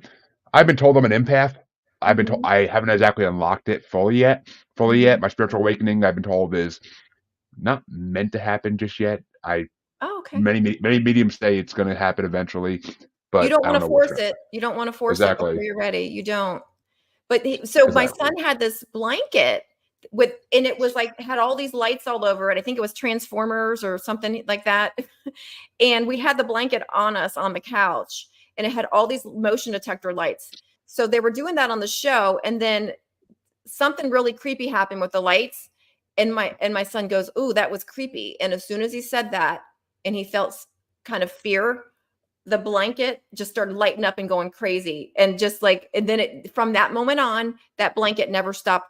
I've been told I'm an empath. I've been told Mhm. I haven't exactly unlocked it fully yet. Fully yet, Mhm. my spiritual awakening, I've been told, is not meant to happen just yet. I Oh, okay. many mediums say it's going to happen eventually, You but don't I don't wanna know what's force going. it. You don't wanna force it before Exactly, you're ready. You don't. But so my exactly. son had this blanket with, and it was like had all these lights all over it. I think it was Transformers or something like that. And we had the blanket on us on the couch, and it had all these motion detector lights. So they were doing that on the show, and then something really creepy happened with the lights, and my son goes, "Ooh, that was creepy." And as soon as he said that, and he felt kind of fear, the blanket just started lighting up and going crazy. And just like, and then it, from that moment on, that blanket never stopped.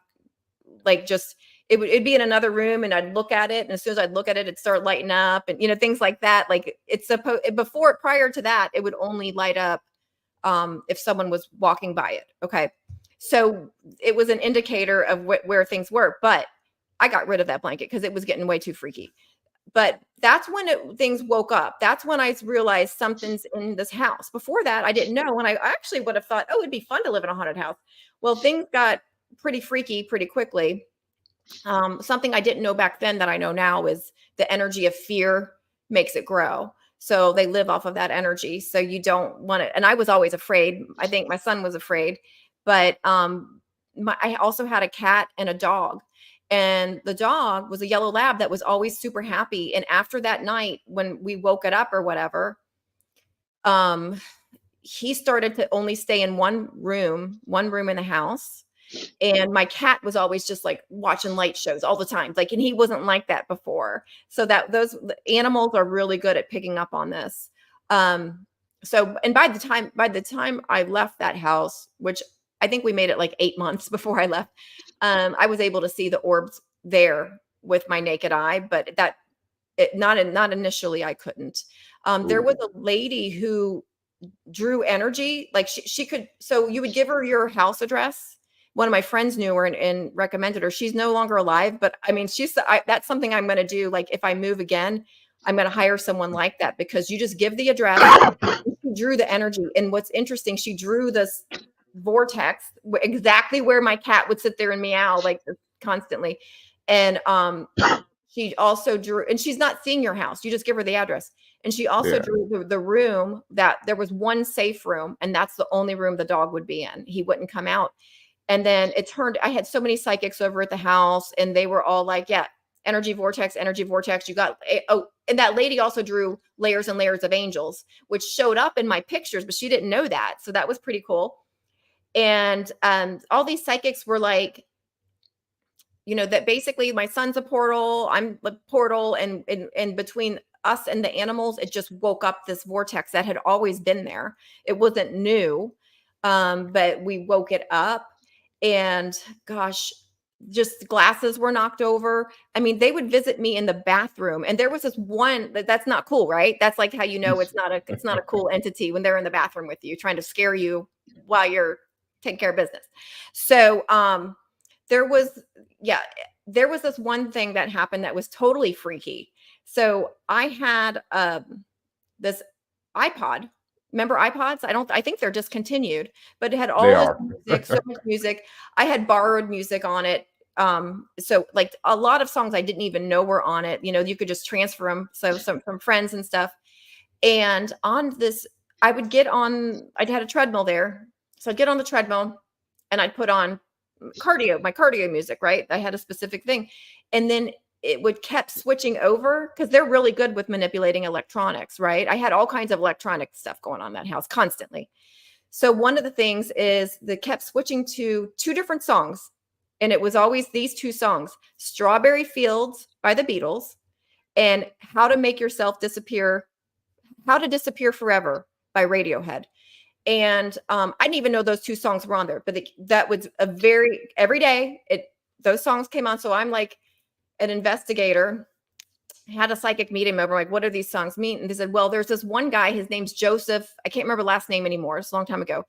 Like, just, it'd be in another room, and I'd look at it, and as soon as I'd look at it, it'd start lighting up, and things like that. Like, it's supposed, before, prior to that, it would only light up if someone was walking by it. Okay. So it was an indicator of where things were. But I got rid of that blanket because it was getting way too freaky. But that's when things woke up. That's when I realized something's in this house. Before that, I didn't know. And I actually would have thought, oh, it'd be fun to live in a haunted house. Well, things got pretty freaky pretty quickly. Something I didn't know back then that I know now is the energy of fear makes it grow. So they live off of that energy. So you don't want it. And I was always afraid. I think my son was afraid, but I also had a cat and a dog. And the dog was a yellow lab that was always super happy. And after that night, when we woke it up or whatever, um, he started to only stay in one room in the house. And my cat was always just like watching light shows all the time. Like, and he wasn't like that before. So that those animals are really good at picking up on this. Um, so, and by the time I left that house, which I think we made it like 8 months before I left, I was able to see the orbs there with my naked eye, but not initially. I couldn't. There was Ooh, a lady who drew energy. Like, she could, so you would give her your house address. One of my friends knew her and recommended her. She's no longer alive, but I mean, that's something I'm going to do. Like, if I move again, I'm going to hire someone like that, because you just give the address. She drew the energy. And what's interesting, she drew this vortex exactly where my cat would sit there and meow like constantly. And she also drew, and she's not seeing your house. You just give her the address. And she also yeah, drew the room, that there was one safe room, and that's the only room the dog would be in. He wouldn't come out. And then I had so many psychics over at the house, and they were all like, yeah, energy vortex, energy vortex. You got, oh, and that lady also drew layers and layers of angels, which showed up in my pictures, but she didn't know that. So that was pretty cool. And all these psychics were like, that basically my son's a portal, I'm the portal, and between us and the animals, it just woke up this vortex that had always been there. It wasn't new, but we woke it up. And gosh, just glasses were knocked over. I mean, they would visit me in the bathroom, and there was this one that's not cool, right? That's like how it's not a cool entity when they're in the bathroom with you trying to scare you while you're taking care of business. So there was yeah, there was this one thing that happened that was totally freaky. So I had this iPod. Remember iPods? I think they're discontinued, but it had they all this are. music, so much music. I had borrowed music on it. So like a lot of songs I didn't even know were on it. You could just transfer them. So some from friends and stuff. And on this, I'd had a treadmill there. So I'd get on the treadmill, and I'd put on my cardio music, right? I had a specific thing. And then it would kept switching over, because they're really good with manipulating electronics, right? I had all kinds of electronic stuff going on in that house constantly. So one of the things is they kept switching to two different songs. And it was always these two songs: Strawberry Fields by the Beatles, and How to Disappear Forever by Radiohead. And I didn't even know those two songs were on there, but that was every day those songs came on. So I'm like, an investigator had a psychic medium over. Like, what do these songs mean? And they said, well, there's this one guy, his name's Joseph. I can't remember last name anymore. It's a long time ago,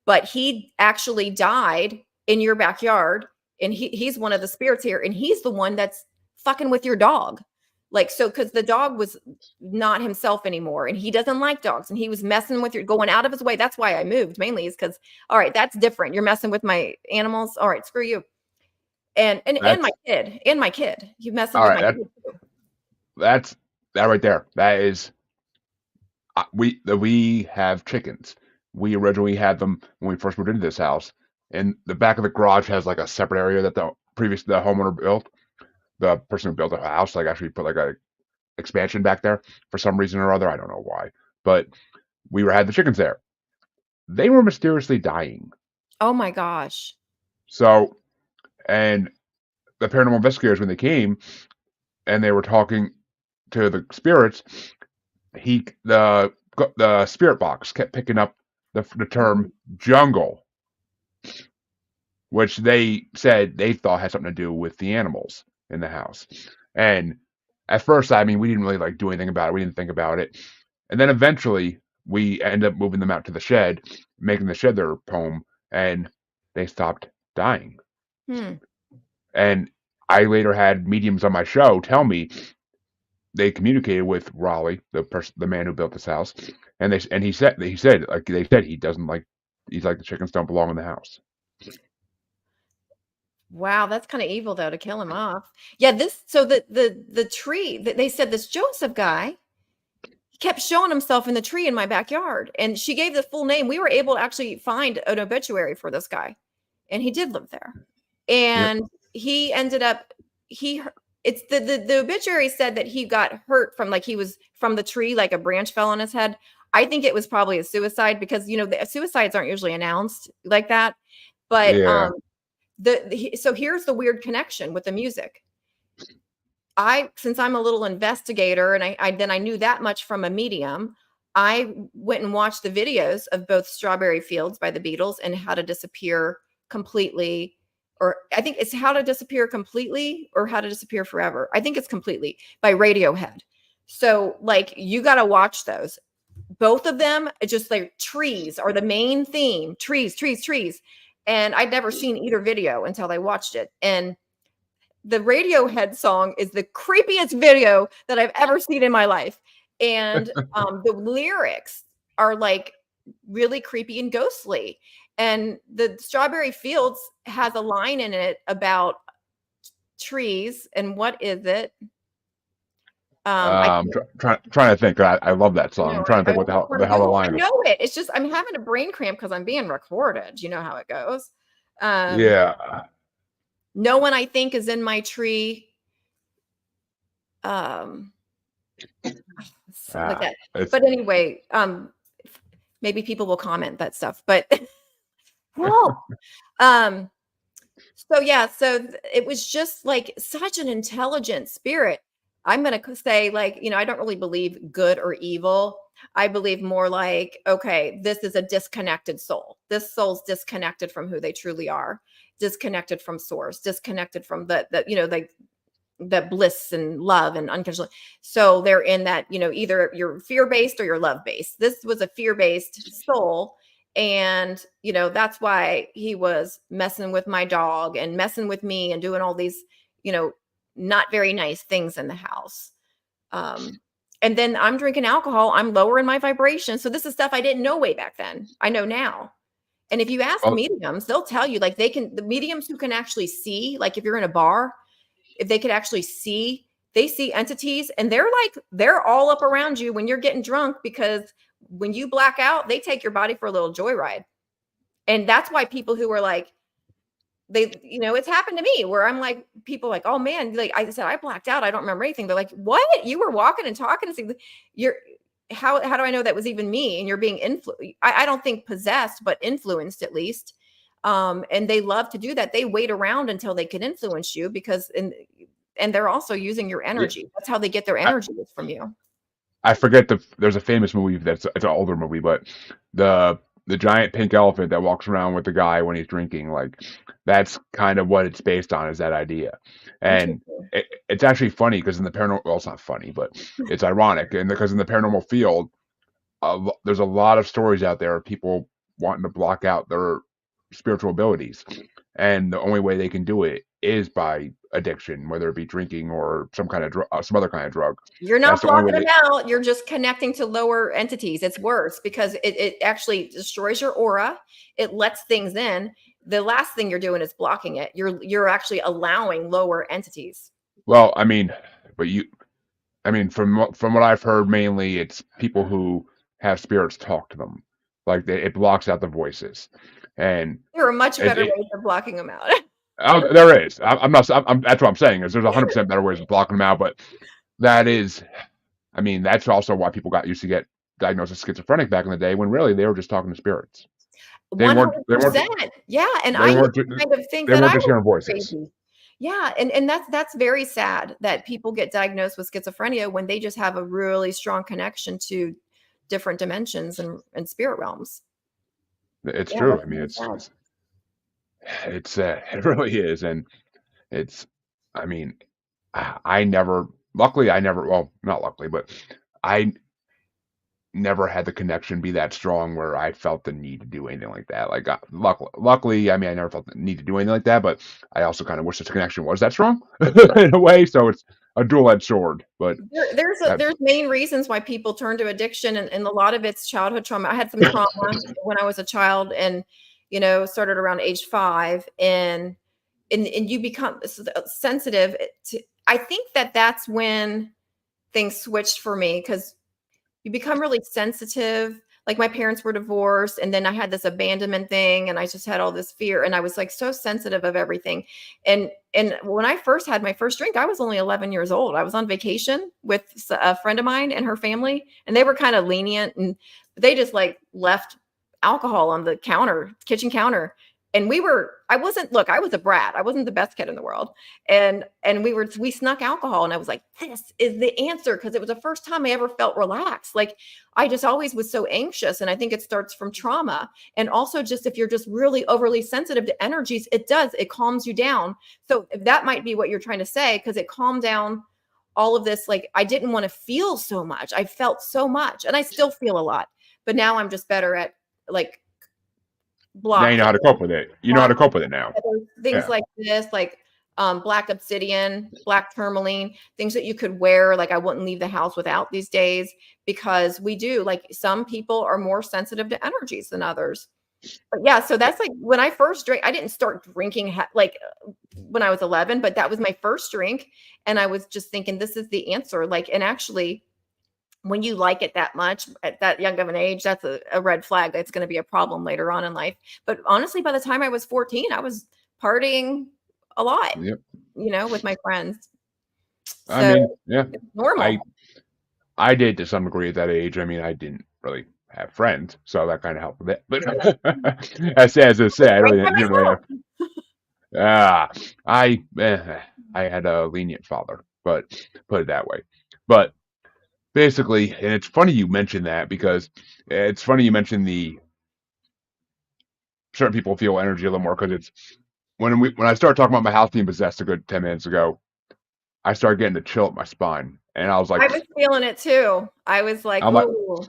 but he actually died in your backyard. And he's one of the spirits here. And he's the one that's fucking with your dog. Like, so, cause the dog was not himself anymore and he doesn't like dogs and he was messing with your, going out of his way. That's why I moved mainly, is because, all right, that's different. You're messing with my animals. All right, screw you. And That's my kid, you messing all with right. my kid too. That's that right there. That is we have chickens. We originally had them when we first moved into this house, and the back of the garage has like a separate area that the homeowner built. The person who built the house like actually put like a expansion back there for some reason or other. I don't know why, but had the chickens there. They were mysteriously dying. Oh my gosh. So, and the paranormal investigators, when they came and they were talking to the spirits, the spirit box kept picking up the term jungle, which they said they thought had something to do with the animals in the house. And at first, I mean, we didn't really like do anything about it. We didn't think about it. And then eventually we ended up moving them out to the shed, making the shed their home, and they stopped dying. And I later had mediums on my show tell me they communicated with Raleigh, the man who built this house, and he said he doesn't like, he's like, the chickens don't belong in the house. Wow, that's kind of evil though, to kill him off. Yeah, so the tree that they said, this Joseph guy, he kept showing himself in the tree in my backyard, and she gave the full name. We were able to actually find an obituary for this guy, and he did live there. And Yep. he ended up it's the obituary said that he got hurt from, like, he was from the tree, like a branch fell on his head. I think it was probably a suicide because, you know, the suicides aren't usually announced like that. But Yeah. so here's the weird connection with the music. Since I'm a little investigator and I knew that much from a medium, I went and watched the videos of both Strawberry Fields by the Beatles and How to Disappear Completely, or I think it's How to Disappear Completely or How to Disappear Forever. I think it's Completely by Radiohead. So, like, you got to watch those. Both of them, just like trees are the main theme. Trees, trees, trees. And I'd never seen either video until I watched it. And the Radiohead song is the creepiest video that I've ever seen in my life. And the lyrics are like really creepy and ghostly. And the Strawberry Fields has a line in it about trees. And what is it? Trying to think. I love that song. I'm trying to think what the hell the I line is. know it. It's just I'm having a brain cramp because I'm being recorded. You know how it goes. Yeah. No one, I think, is in my tree. Like that. But anyway, maybe people will comment that stuff. But well, so yeah, so it was just like such an intelligent spirit. I'm going to say, like, you know, I don't really believe good or evil. I believe more like, okay, this is a disconnected soul. This soul's disconnected from who they truly are, disconnected from source, disconnected from the you know, like the bliss and love and unconditional. So they're in that, you know, either you're fear-based or you're love-based. This was a fear-based soul. And, you know, that's why he was messing with my dog and messing with me and doing all these, you know, not very nice things in the house. And then I'm drinking alcohol. I'm lowering my vibration. So this is stuff I didn't know way back then. I know now. And if you ask mediums, they'll tell you, like, the mediums who can actually see, like if you're in a bar, if they could actually see, they see entities, and they're all up around you when you're getting drunk, because when you black out, they take your body for a little joyride. And that's why people who are like, you know, it's happened to me where I'm like, people like, oh man, like I said, I blacked out. I don't remember anything. They're like, what? You were walking and talking and saying, how do I know that was even me? And you're being influenced. I don't think possessed, but influenced at least. And they love to do that. They wait around until they can influence you and they're also using your energy. That's how they get their energy from you. I forget there's a famous movie it's an older movie, but the the giant pink elephant that walks around with the guy when he's drinking. Like that's kind of what it's based on, is that idea. And Interesting. it's actually funny because in the paranormal, well, it's not funny, but it's ironic, and because in the paranormal field, there's a lot of stories out there of people wanting to block out their spiritual abilities, and the only way they can do it is by addiction, whether it be drinking or some kind of some other kind of drug. You're That's not the only way blocking they. them out. You're just connecting to lower entities. It's worse because it actually destroys your aura. It lets things in. The last thing you're doing is blocking it. You're actually allowing lower entities. Well, I mean, but you, I mean, from what I've heard, mainly it's people who have spirits talk to them, like it blocks out the voices, and There are much it, better it ways of blocking them out. oh, there is. I'm not. That's what I'm saying is there's 100% better ways of blocking them out, but that is, I mean, that's also why people got used to get diagnosed as schizophrenic back in the day when really they were just talking to spirits. They weren't. They weren't. 100%. Yeah, and They I used weren't. to kind of think They that I weren't just was hearing voices. crazy. Yeah, and that's very sad that people get diagnosed with schizophrenia when they just have a really strong connection to different dimensions and spirit realms. It's Yeah, true. that's I mean, really sad. it really is, and it's. I mean, I never. Luckily, I never. Well, not luckily, but I never had the connection be that strong where I felt the need to do anything like that. Like, luckily, I mean, I never felt the need to do anything like that, but I also kind of wish this connection was that strong in a way. So it's a dual-edged sword. But that, There's main reasons why people turn to addiction, and a lot of it's childhood trauma. I had some trauma when I was a child, and started around age 5, and you become sensitive to. I think that's when things switched for me because you become really sensitive. Like my parents were divorced, and then I had this abandonment thing, and I just had all this fear, and I was like so sensitive of everything. And when I first had my first drink, I was only 11 years old. I was on vacation with a friend of mine and her family, and they were kind of lenient, and they just like left alcohol on the kitchen counter. And I wasn't, look, I was a brat. I wasn't the best kid in the world. And we snuck alcohol, and I was like, this is the answer, because it was the first time I ever felt relaxed. Like I just always was so anxious, and I think it starts from trauma. And also, just if you're just really overly sensitive to energies, it calms you down. So that might be what you're trying to say, because it calmed down all of this. Like I didn't want to feel so much. I felt so much, and I still feel a lot, but now I'm just better at like now you know blocking how to cope with it. You know how to cope with it now. things Yeah. like this, like black obsidian, black tourmaline, things that you could wear. Like I wouldn't leave the house without these days, because we do, like, some people are more sensitive to energies than others. But yeah, so that's like when I first drank. I didn't start drinking when I was 11, but that was my first drink, and I was just thinking, this is the answer. Like, and actually, when you like it that much at that young of an age, that's a red flag. That's going to be a problem later on in life. But honestly, by the time I was 14, I was partying a lot, Yep. with my friends. I So mean, yeah. it's normal. I I did to some degree at that age. I mean, I didn't really have friends, so that kind of helped with it. But as I say, I Drink really by didn't really myself. have. Ah, I had a lenient father, but put it that way. But basically, and it's funny you mentioned that because it's funny you mentioned the certain people feel energy a little more because it's when I started talking about my house being possessed a good 10 minutes ago, I started getting a chill up my spine, and I was like, I was feeling it too. I was like, I'm like, ooh,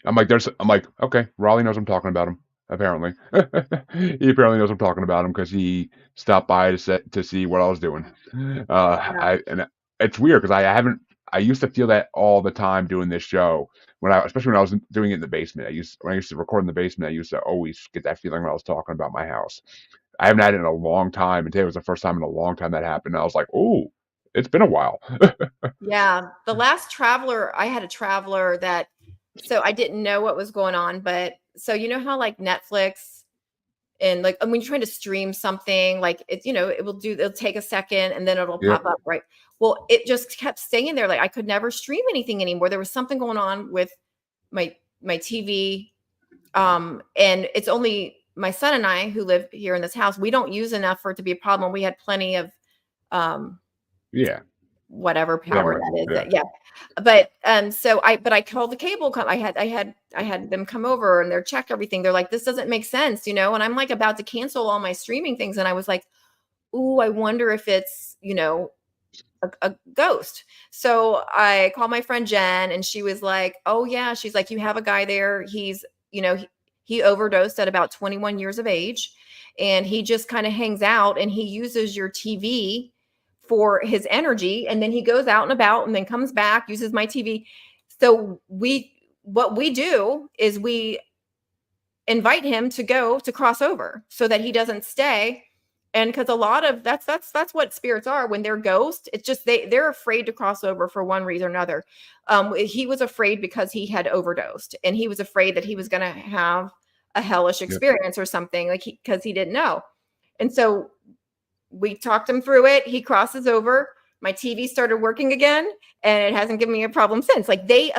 I'm like, okay, Raleigh knows I'm talking about him. Apparently, he apparently knows I'm talking about him because he stopped by to see what I was doing. yeah. And it's weird because I haven't. I used to feel that all the time doing this show especially when I was doing it in the basement. When I used to record in the basement, I used to always get that feeling when I was talking about my house. I haven't had it in a long time, and today was the first time in a long time that happened. I was like, oh, it's been a while. Yeah. The last traveler, I had a traveler that, so I didn't know what was going on, but so how like Netflix, and like, when you're trying to stream something, like it'll take a second and then it'll Yep. pop up, right? Well, it just kept staying there. Like I could never stream anything anymore. There was something going on with my TV. And it's only my son and I who live here in this house. We don't use enough for it to be a problem. We had plenty of um Yeah. whatever power Camera. that is. Yeah. That yeah. But I called the cable I had them come over and they're check everything. They're like, this doesn't make sense, and I'm like about to cancel all my streaming things. And I was like, ooh, I wonder if it's, a ghost. So I called my friend Jen and she was like, oh yeah. She's like, you have a guy there. He overdosed at about 21 years of age and he just kind of hangs out and he uses your TV for his energy. And then he goes out and about and then comes back, uses my TV. So what we do is we invite him to go to cross over so that he doesn't stay. And because a lot of that's what spirits are when they're ghosts. It's just they're afraid to cross over for one reason or another. He was afraid because he had overdosed and he was afraid that he was going to have a hellish Yeah. experience or something, like because he didn't know. And so we talked him through it. He crosses over. My TV started working again and it hasn't given me a problem since. Like they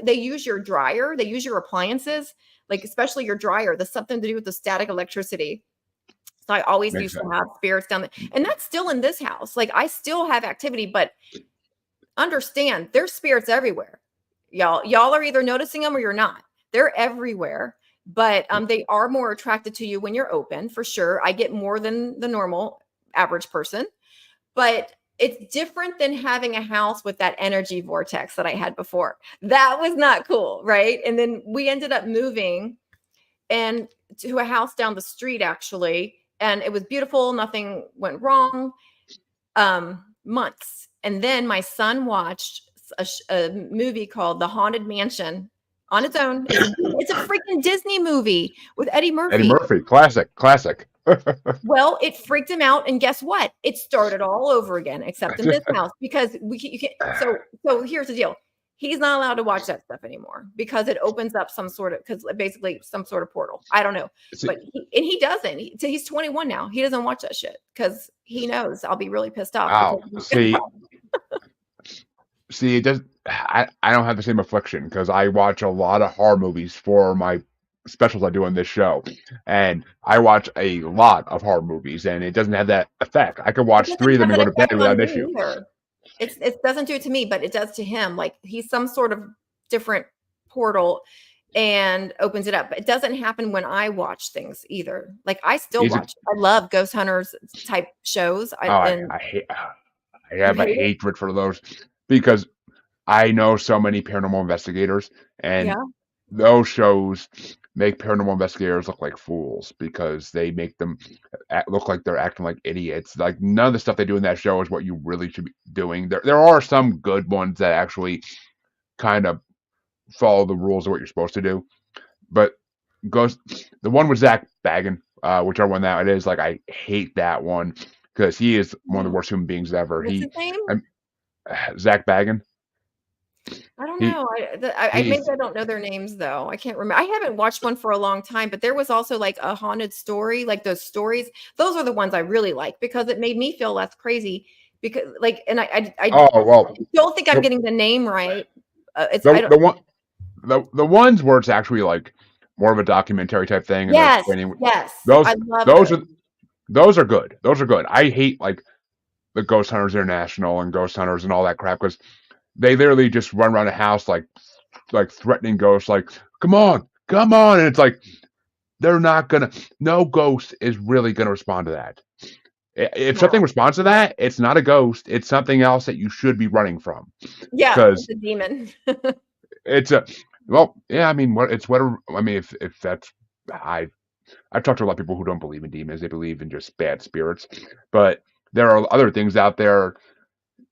use your dryer, they use your appliances, like especially your dryer. There's something to do with the static electricity. So I always Makes used to sense. have spirits down there. And that's still in this house. Like I still have activity, but understand there's spirits everywhere. Y'all are either noticing them or you're not. They're everywhere. But they are more attracted to you when you're open, for sure. I get more than the normal average person. But it's different than having a house with that energy vortex that I had before. That was not cool, right? And then we ended up moving and to a house down the street actually, and it was beautiful, nothing went wrong. Months. And then my son watched a movie called The Haunted Mansion on its own. It's a freaking Disney movie with Eddie Eddie Murphy. Murphy. Classic. Classic. Well, it freaked him out, and guess what? It started all over again, except in this house because you can. So here's the deal: he's not allowed to watch that stuff anymore because it opens up some sort of basically some sort of portal. I don't know, See, but he doesn't. He's 21 now. He doesn't watch that shit because he knows I'll be really pissed off. oh, see, it does. I don't have the same affliction because I watch a lot of horror movies for my specials I do on this show, and I watch a lot of horror movies, and it doesn't have that effect. I could It watch doesn't 3 of have them and that go to bed effect without on an me issue. either. It doesn't do it to me, but it does to him. Like he's some sort of different portal and opens it up. But it doesn't happen when I watch things either. Like I still He's a, watch. I love ghost hunters type shows. oh, I hate. I You have a hate it? hatred for those because I know so many paranormal investigators, and Yeah. those shows make paranormal investigators look like fools because they make them look like they're acting like idiots. Like none of the stuff they do in that show is what you really should be doing. There are some good ones that actually kind of follow the rules of what you're supposed to do, but Ghost, the one with Zach Baggin, whichever one that it is, like I hate that one because he is one of the Yeah. worst human beings ever. What's his name? Um, Zach Baggin, I don't he know. Maybe he's I don't know their names though. I can't remember. I haven't watched one for a long time, but there was also like a haunted story, like those stories. Those are the ones I really like because it made me feel less crazy. Because like, and I oh well, don't think I'm the getting the name right. It's I the, don't. the one the ones where it's actually like more of a documentary type thing, and they're Yes, explaining yes, those I love those those. are those are good. Those are good. I hate like the Ghost Hunters International and Ghost Hunters and all that crap because they literally just run around a house like threatening ghosts, like come on, and it's like they're not gonna. No ghost is really gonna respond to that. If something No, responds to that, it's not a ghost. It's something else that you should be running from yeah, it's because a demon. it's a well, yeah. I mean, what it's whatever. I mean, if that's I've talked to a lot of people who don't believe in demons. They believe in just bad spirits, but there are other things out there,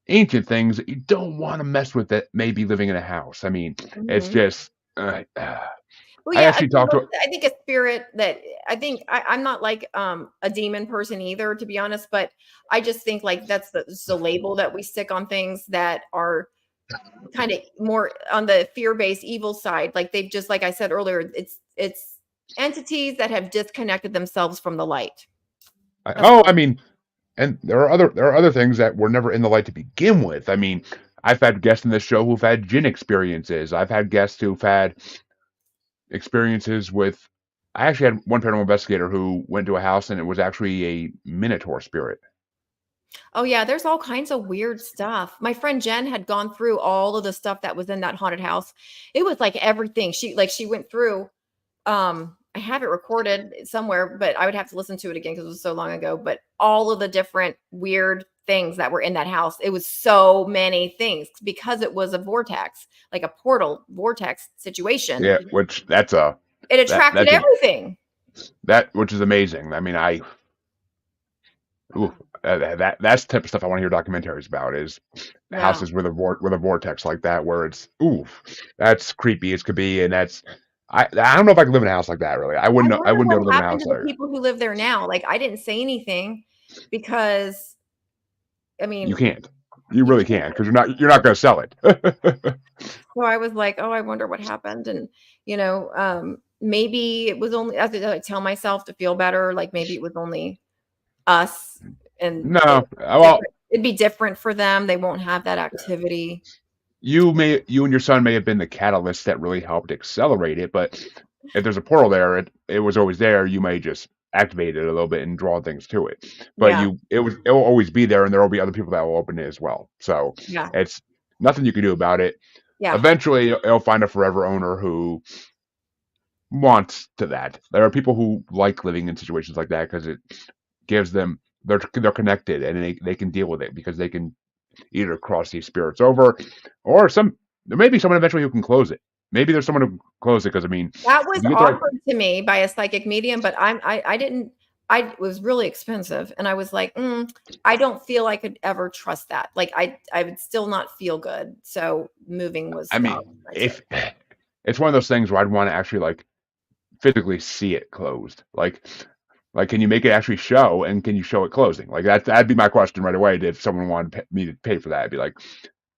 ancient things that you don't want to mess with that may be living in a house. I mean, it's Mhm. just. Well, I yeah, actually talked to. I think a spirit that I'm not like a demon person either, to be honest, but I just think like that's just the label that we stick on things that are kind of more on the fear-based evil side. Like they've just like I said earlier, it's entities that have disconnected themselves from the light. That's Oh, I mean, and there are other things that were never in the light to begin with. I mean, I've had guests in this show who've had jinn experiences. I've had guests who've had experiences with. I actually had one paranormal investigator who went to a house and it was actually a minotaur spirit. Oh yeah, there's all kinds of weird stuff. My friend Jen had gone through all of the stuff that was in that haunted house. It was like everything. She went through I have it recorded somewhere, but I would have to listen to it again because it was so long ago. But all of the different weird things that were in that house, it was so many things because it was a vortex, like a portal vortex situation. Yeah, which that's a It that attracted that's a everything. that which is amazing. I mean, ooh, that's the type of stuff I want to hear documentaries about is Yeah. houses with a vortex like that where it's oof, that's creepy as could be, and that's I don't know if I could live in a house like that really. I I wonder wouldn't be what able to live in a happened house to the like that. people who live there now. Like I didn't say anything because I You mean, can't. You you really can't. can't because you're not going to sell it. So I was like, "Oh, I wonder what happened." And, maybe it was only I tell myself to feel better, like maybe it was only us and No, well, it'd be different for them. They won't have that activity. you and your son may have been the catalyst that really helped accelerate it, but if there's a portal there, it was always there. You may just activate it a little bit and draw things to it. But Yeah. it will always be there, and there will be other people that will open it as well. So Yeah. it's nothing you can do about it. Yeah. Eventually, it'll find a forever owner who wants to that. There are people who like living in situations like that because it gives them they're connected and they can deal with it because they can either cross these spirits over, or there may be someone eventually who can close it. Maybe there's someone who can close it because I mean, That was if you get the right, offered to me by a psychic medium, but I didn't it was really expensive, and I was like, I don't feel I could ever trust that." Like, I would still not feel good, so moving was I the mean, option I took. if it's one of those things where I'd want to actually like physically see it closed, like can you make it actually show and can you show it closing? Like that'd be my question right away. If someone wanted me to pay for that, I'd be like,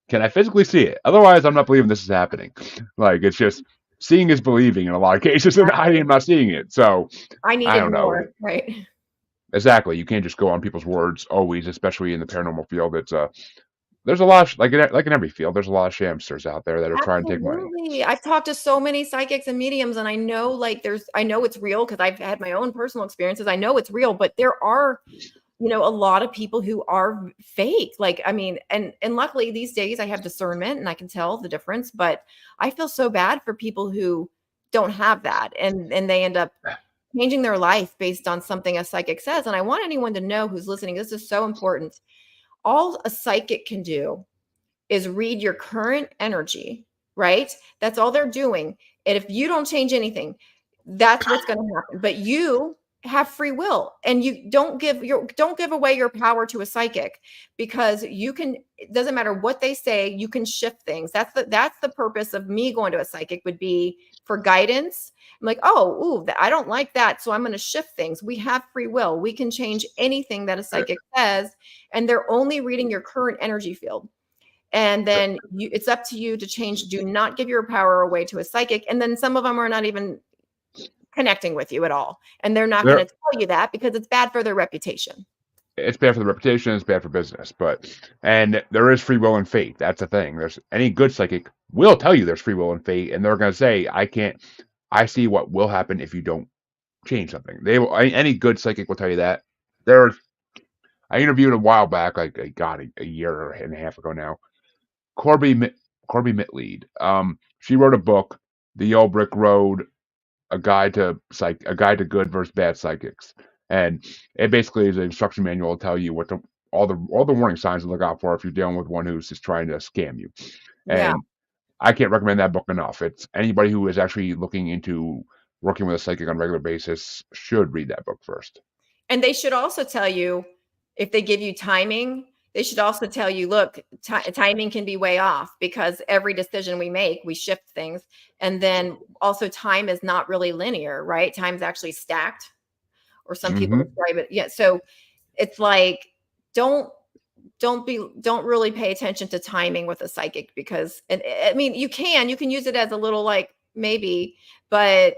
can I physically see it? Otherwise, I'm not believing this is happening. Like it's just seeing is believing in a lot of cases, and I am Exactly. not seeing it. So I I needed don't know. more, right? Exactly. You can't just go on people's words always, especially in the paranormal field. There's a lot of, like in every field, there's a lot of shamsters out there that are trying to take money. Absolutely. I've talked to so many psychics and mediums, and I know like I know it's real because I've had my own personal experiences. I know it's real, but there are, a lot of people who are fake. Like, I mean, and luckily these days I have discernment and I can tell the difference, but I feel so bad for people who don't have that and they end up changing their life based on something a psychic says. And I want anyone to know who's listening, this is so important. All a psychic can do is read your current energy, right? That's all they're doing. And if you don't change anything, that's what's going to happen. But you have free will and you don't give away your power to a psychic because you can it doesn't matter what they say, you can shift things. That's the purpose of me going to a psychic would be for guidance. I'm like, "Oh, ooh, I don't like that, so I'm going to shift things." We have free will. We can change anything that a Uh, psychic says, and they're only reading your current energy field. And uh, then it's up to you to change. Do not give your power away to a psychic. And then some of them are not even connecting with you at all. And they're not going There, to tell you that because it's bad for their reputation. it's bad for the reputation, it's bad for business, and there is free will and fate. That's the thing. There's any good psychic will tell you there's free will and fate, and they're going to say, I can't. I see what will happen if you don't change something. Any good psychic will tell you that. There's I interviewed a while back, like God, a year and a half ago now. Corby Corby Mitlead. She wrote a book, The Old Brick Road, a guide to good versus bad psychics, and it basically is an instruction manual to tell you all the warning signs to look out for if you're dealing with one who's just trying to scam you. Yeah. And I can't recommend that book enough. It's anybody who is actually looking into working with a psychic on a regular basis should read that book first. And they should also tell you if they give you timing, they should also tell you, look, timing can be way off because every decision we make, we shift things. And then also, time is not really linear, right? Time's actually stacked, or some people Hmm. describe it. Yeah. So it's like, don't don't really pay attention to timing with a psychic because and I mean you can use it as a little like maybe, but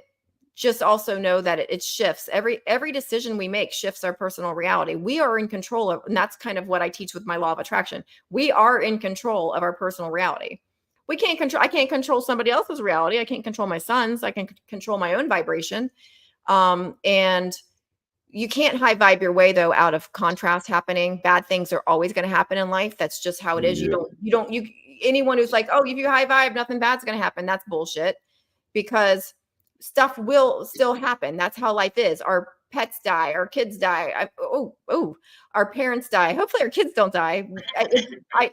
just also know that it shifts. Every decision we make shifts our personal reality. We are in control of, and that's kind of what I teach with my law of attraction. We are in control of our personal reality. I can't control somebody else's reality. I can't control my son's. I can control my own vibration. And You can't high vibe your way though out of contrast happening. Bad things are always going to happen in life. That's just how it is. Yeah. You anyone who's like, "Oh, if you high vibe, nothing bad's going to happen." That's bullshit, because stuff will still happen. That's how life is. Our pets die, our kids die. Our parents die. Hopefully our kids don't die. I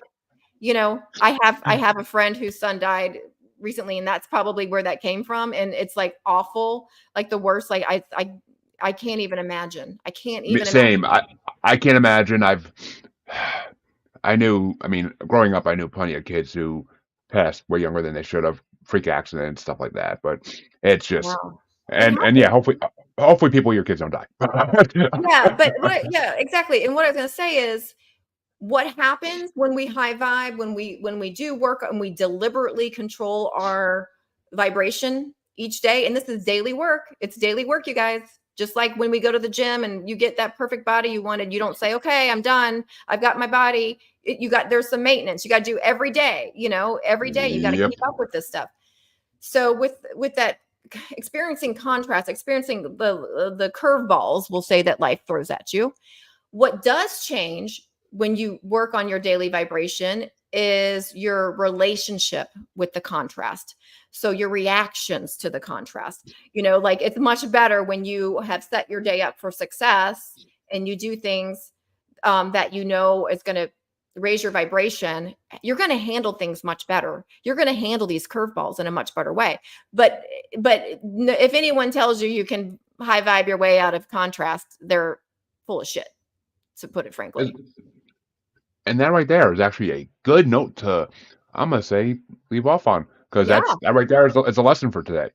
I have a friend whose son died recently, and that's probably where that came from, and it's like awful, like the worst. Like I can't even imagine. I can't even imagine. Same. I can't imagine. I mean, growing up, I knew plenty of kids who passed way younger than they should have, freak accidents, stuff like that. But it's just, Wow. It and yeah, happens. hopefully people, your kids don't die. Yeah, but yeah, exactly. And what I was going to say is, what happens when we high vibe, when we do work and we deliberately control our vibration each day, and this is daily work. It's daily work, you guys. Just like when we go to the gym and you get that perfect body you wanted, you don't say, "Okay, I'm done. I've got my body." There's some maintenance you got to do every day. Every day you got to Yep. keep up with this stuff. So with that, experiencing contrast, experiencing the curveballs, we'll say, that life throws at you, what does change when you work on your daily vibration is your relationship with the contrast. So your reactions to the contrast. Like, it's much better when you have set your day up for success and you do things that is going to raise your vibration. You're going to handle things much better. You're going to handle these curveballs in a much better way. But if anyone tells you you can high vibe your way out of contrast, they're full of shit, to put it frankly. And that right there is actually a good note to, I'm gonna say, leave off on, because Yeah. that right there is a lesson for today.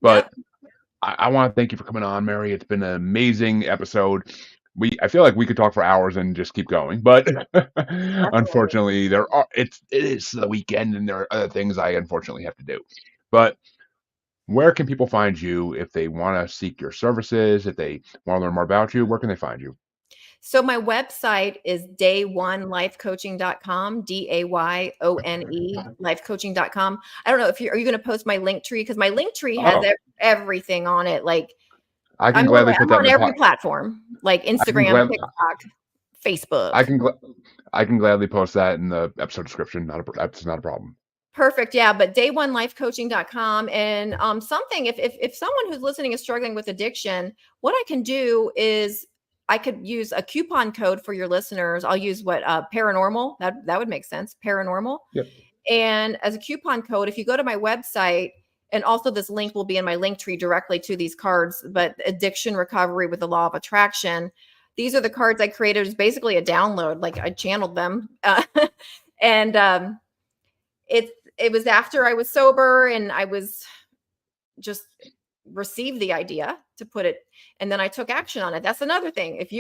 But Yep. I want to thank you for coming on, Mary. It's been an amazing episode. I feel like we could talk for hours and just keep going, but Definitely. unfortunately, it is the weekend and there are other things I unfortunately have to do. But where can people find you if they want to seek your services? If they want to learn more about you, where can they find you? So my website is day1lifecoaching.com, DAYONE, lifecoaching.com. I don't know if are you going to post my link tree? Because my link tree has Oh, everything on it. Like, I can I'm gladly on, put I'm that in on the every pot. platform, like I can Instagram, glad TikTok, Facebook. I can gla- I can gladly post that in the episode description. That's not a problem. Perfect. Yeah. But day1lifecoaching.com. And something, if someone who's listening is struggling with addiction, what I can do is I could use a coupon code for your listeners. I'll use paranormal. That would make sense. Paranormal. Yep. And as a coupon code, if you go to my website, and also this link will be in my link tree directly to these cards, but addiction recovery with the law of attraction. These are the cards I created. It's basically a download. Like, I channeled them. And it was after I was sober and I was just received the idea to put it, and then I took action on it. That's another thing. If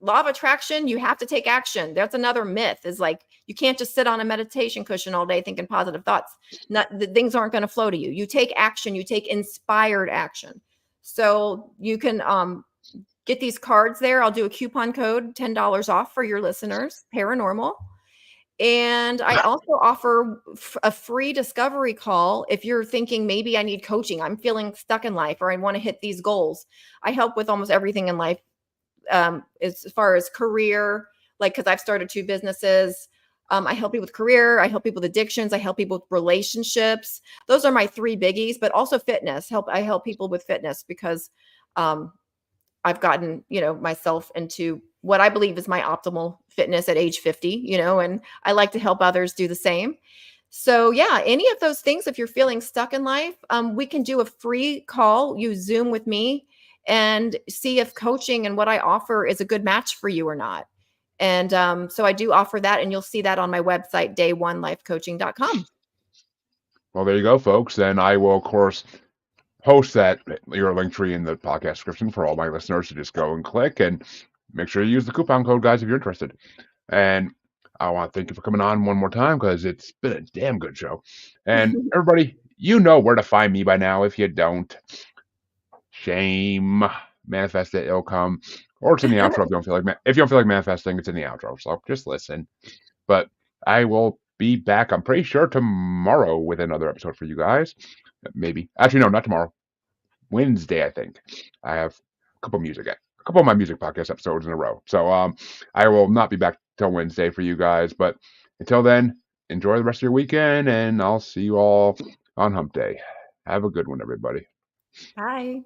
law of attraction, you have to take action. That's another myth, is like, you can't just sit on a meditation cushion all day thinking positive thoughts. The things aren't going to flow to you. You take action, you take inspired action. So you can get these cards there. I'll do a coupon code, $10 off for your listeners, paranormal. And I also offer a free discovery call if you're thinking, maybe I need coaching. I'm feeling stuck in life, or I want to hit these goals. I help with almost everything in life, as far as career, like, because I've started two businesses. I help people with career. I help people with addictions. I help people with relationships. Those are my three biggies, but also fitness. I help people with fitness because um, I've gotten, myself into what I believe is my optimal fitness at age 50, and I like to help others do the same. So yeah, any of those things, if you're feeling stuck in life, we can do a free call. You Zoom with me and see if coaching and what I offer is a good match for you or not. And so I do offer that, and you'll see that on my website, day1lifecoaching.com. Well, there you go, folks. And I will, of course, post your link tree in the podcast description for all my listeners to just go and click, and make sure you use the coupon code, guys, if you're interested. And I want to thank you for coming on one more time, because it's been a damn good show. And everybody, you know where to find me by now. If you don't, shame. Manifest it, it'll come. Or it's in the outro if you don't feel like manifesting, it's in the outro. So just listen. But I will be back, I'm pretty sure, tomorrow with another episode for you guys. Maybe. Actually, no, not tomorrow. Wednesday, I think. I have a couple of my music podcast episodes in a row. So I will not be back till Wednesday for you guys, but until then, enjoy the rest of your weekend, and I'll see you all on Hump Day. Have a good one, everybody. Bye.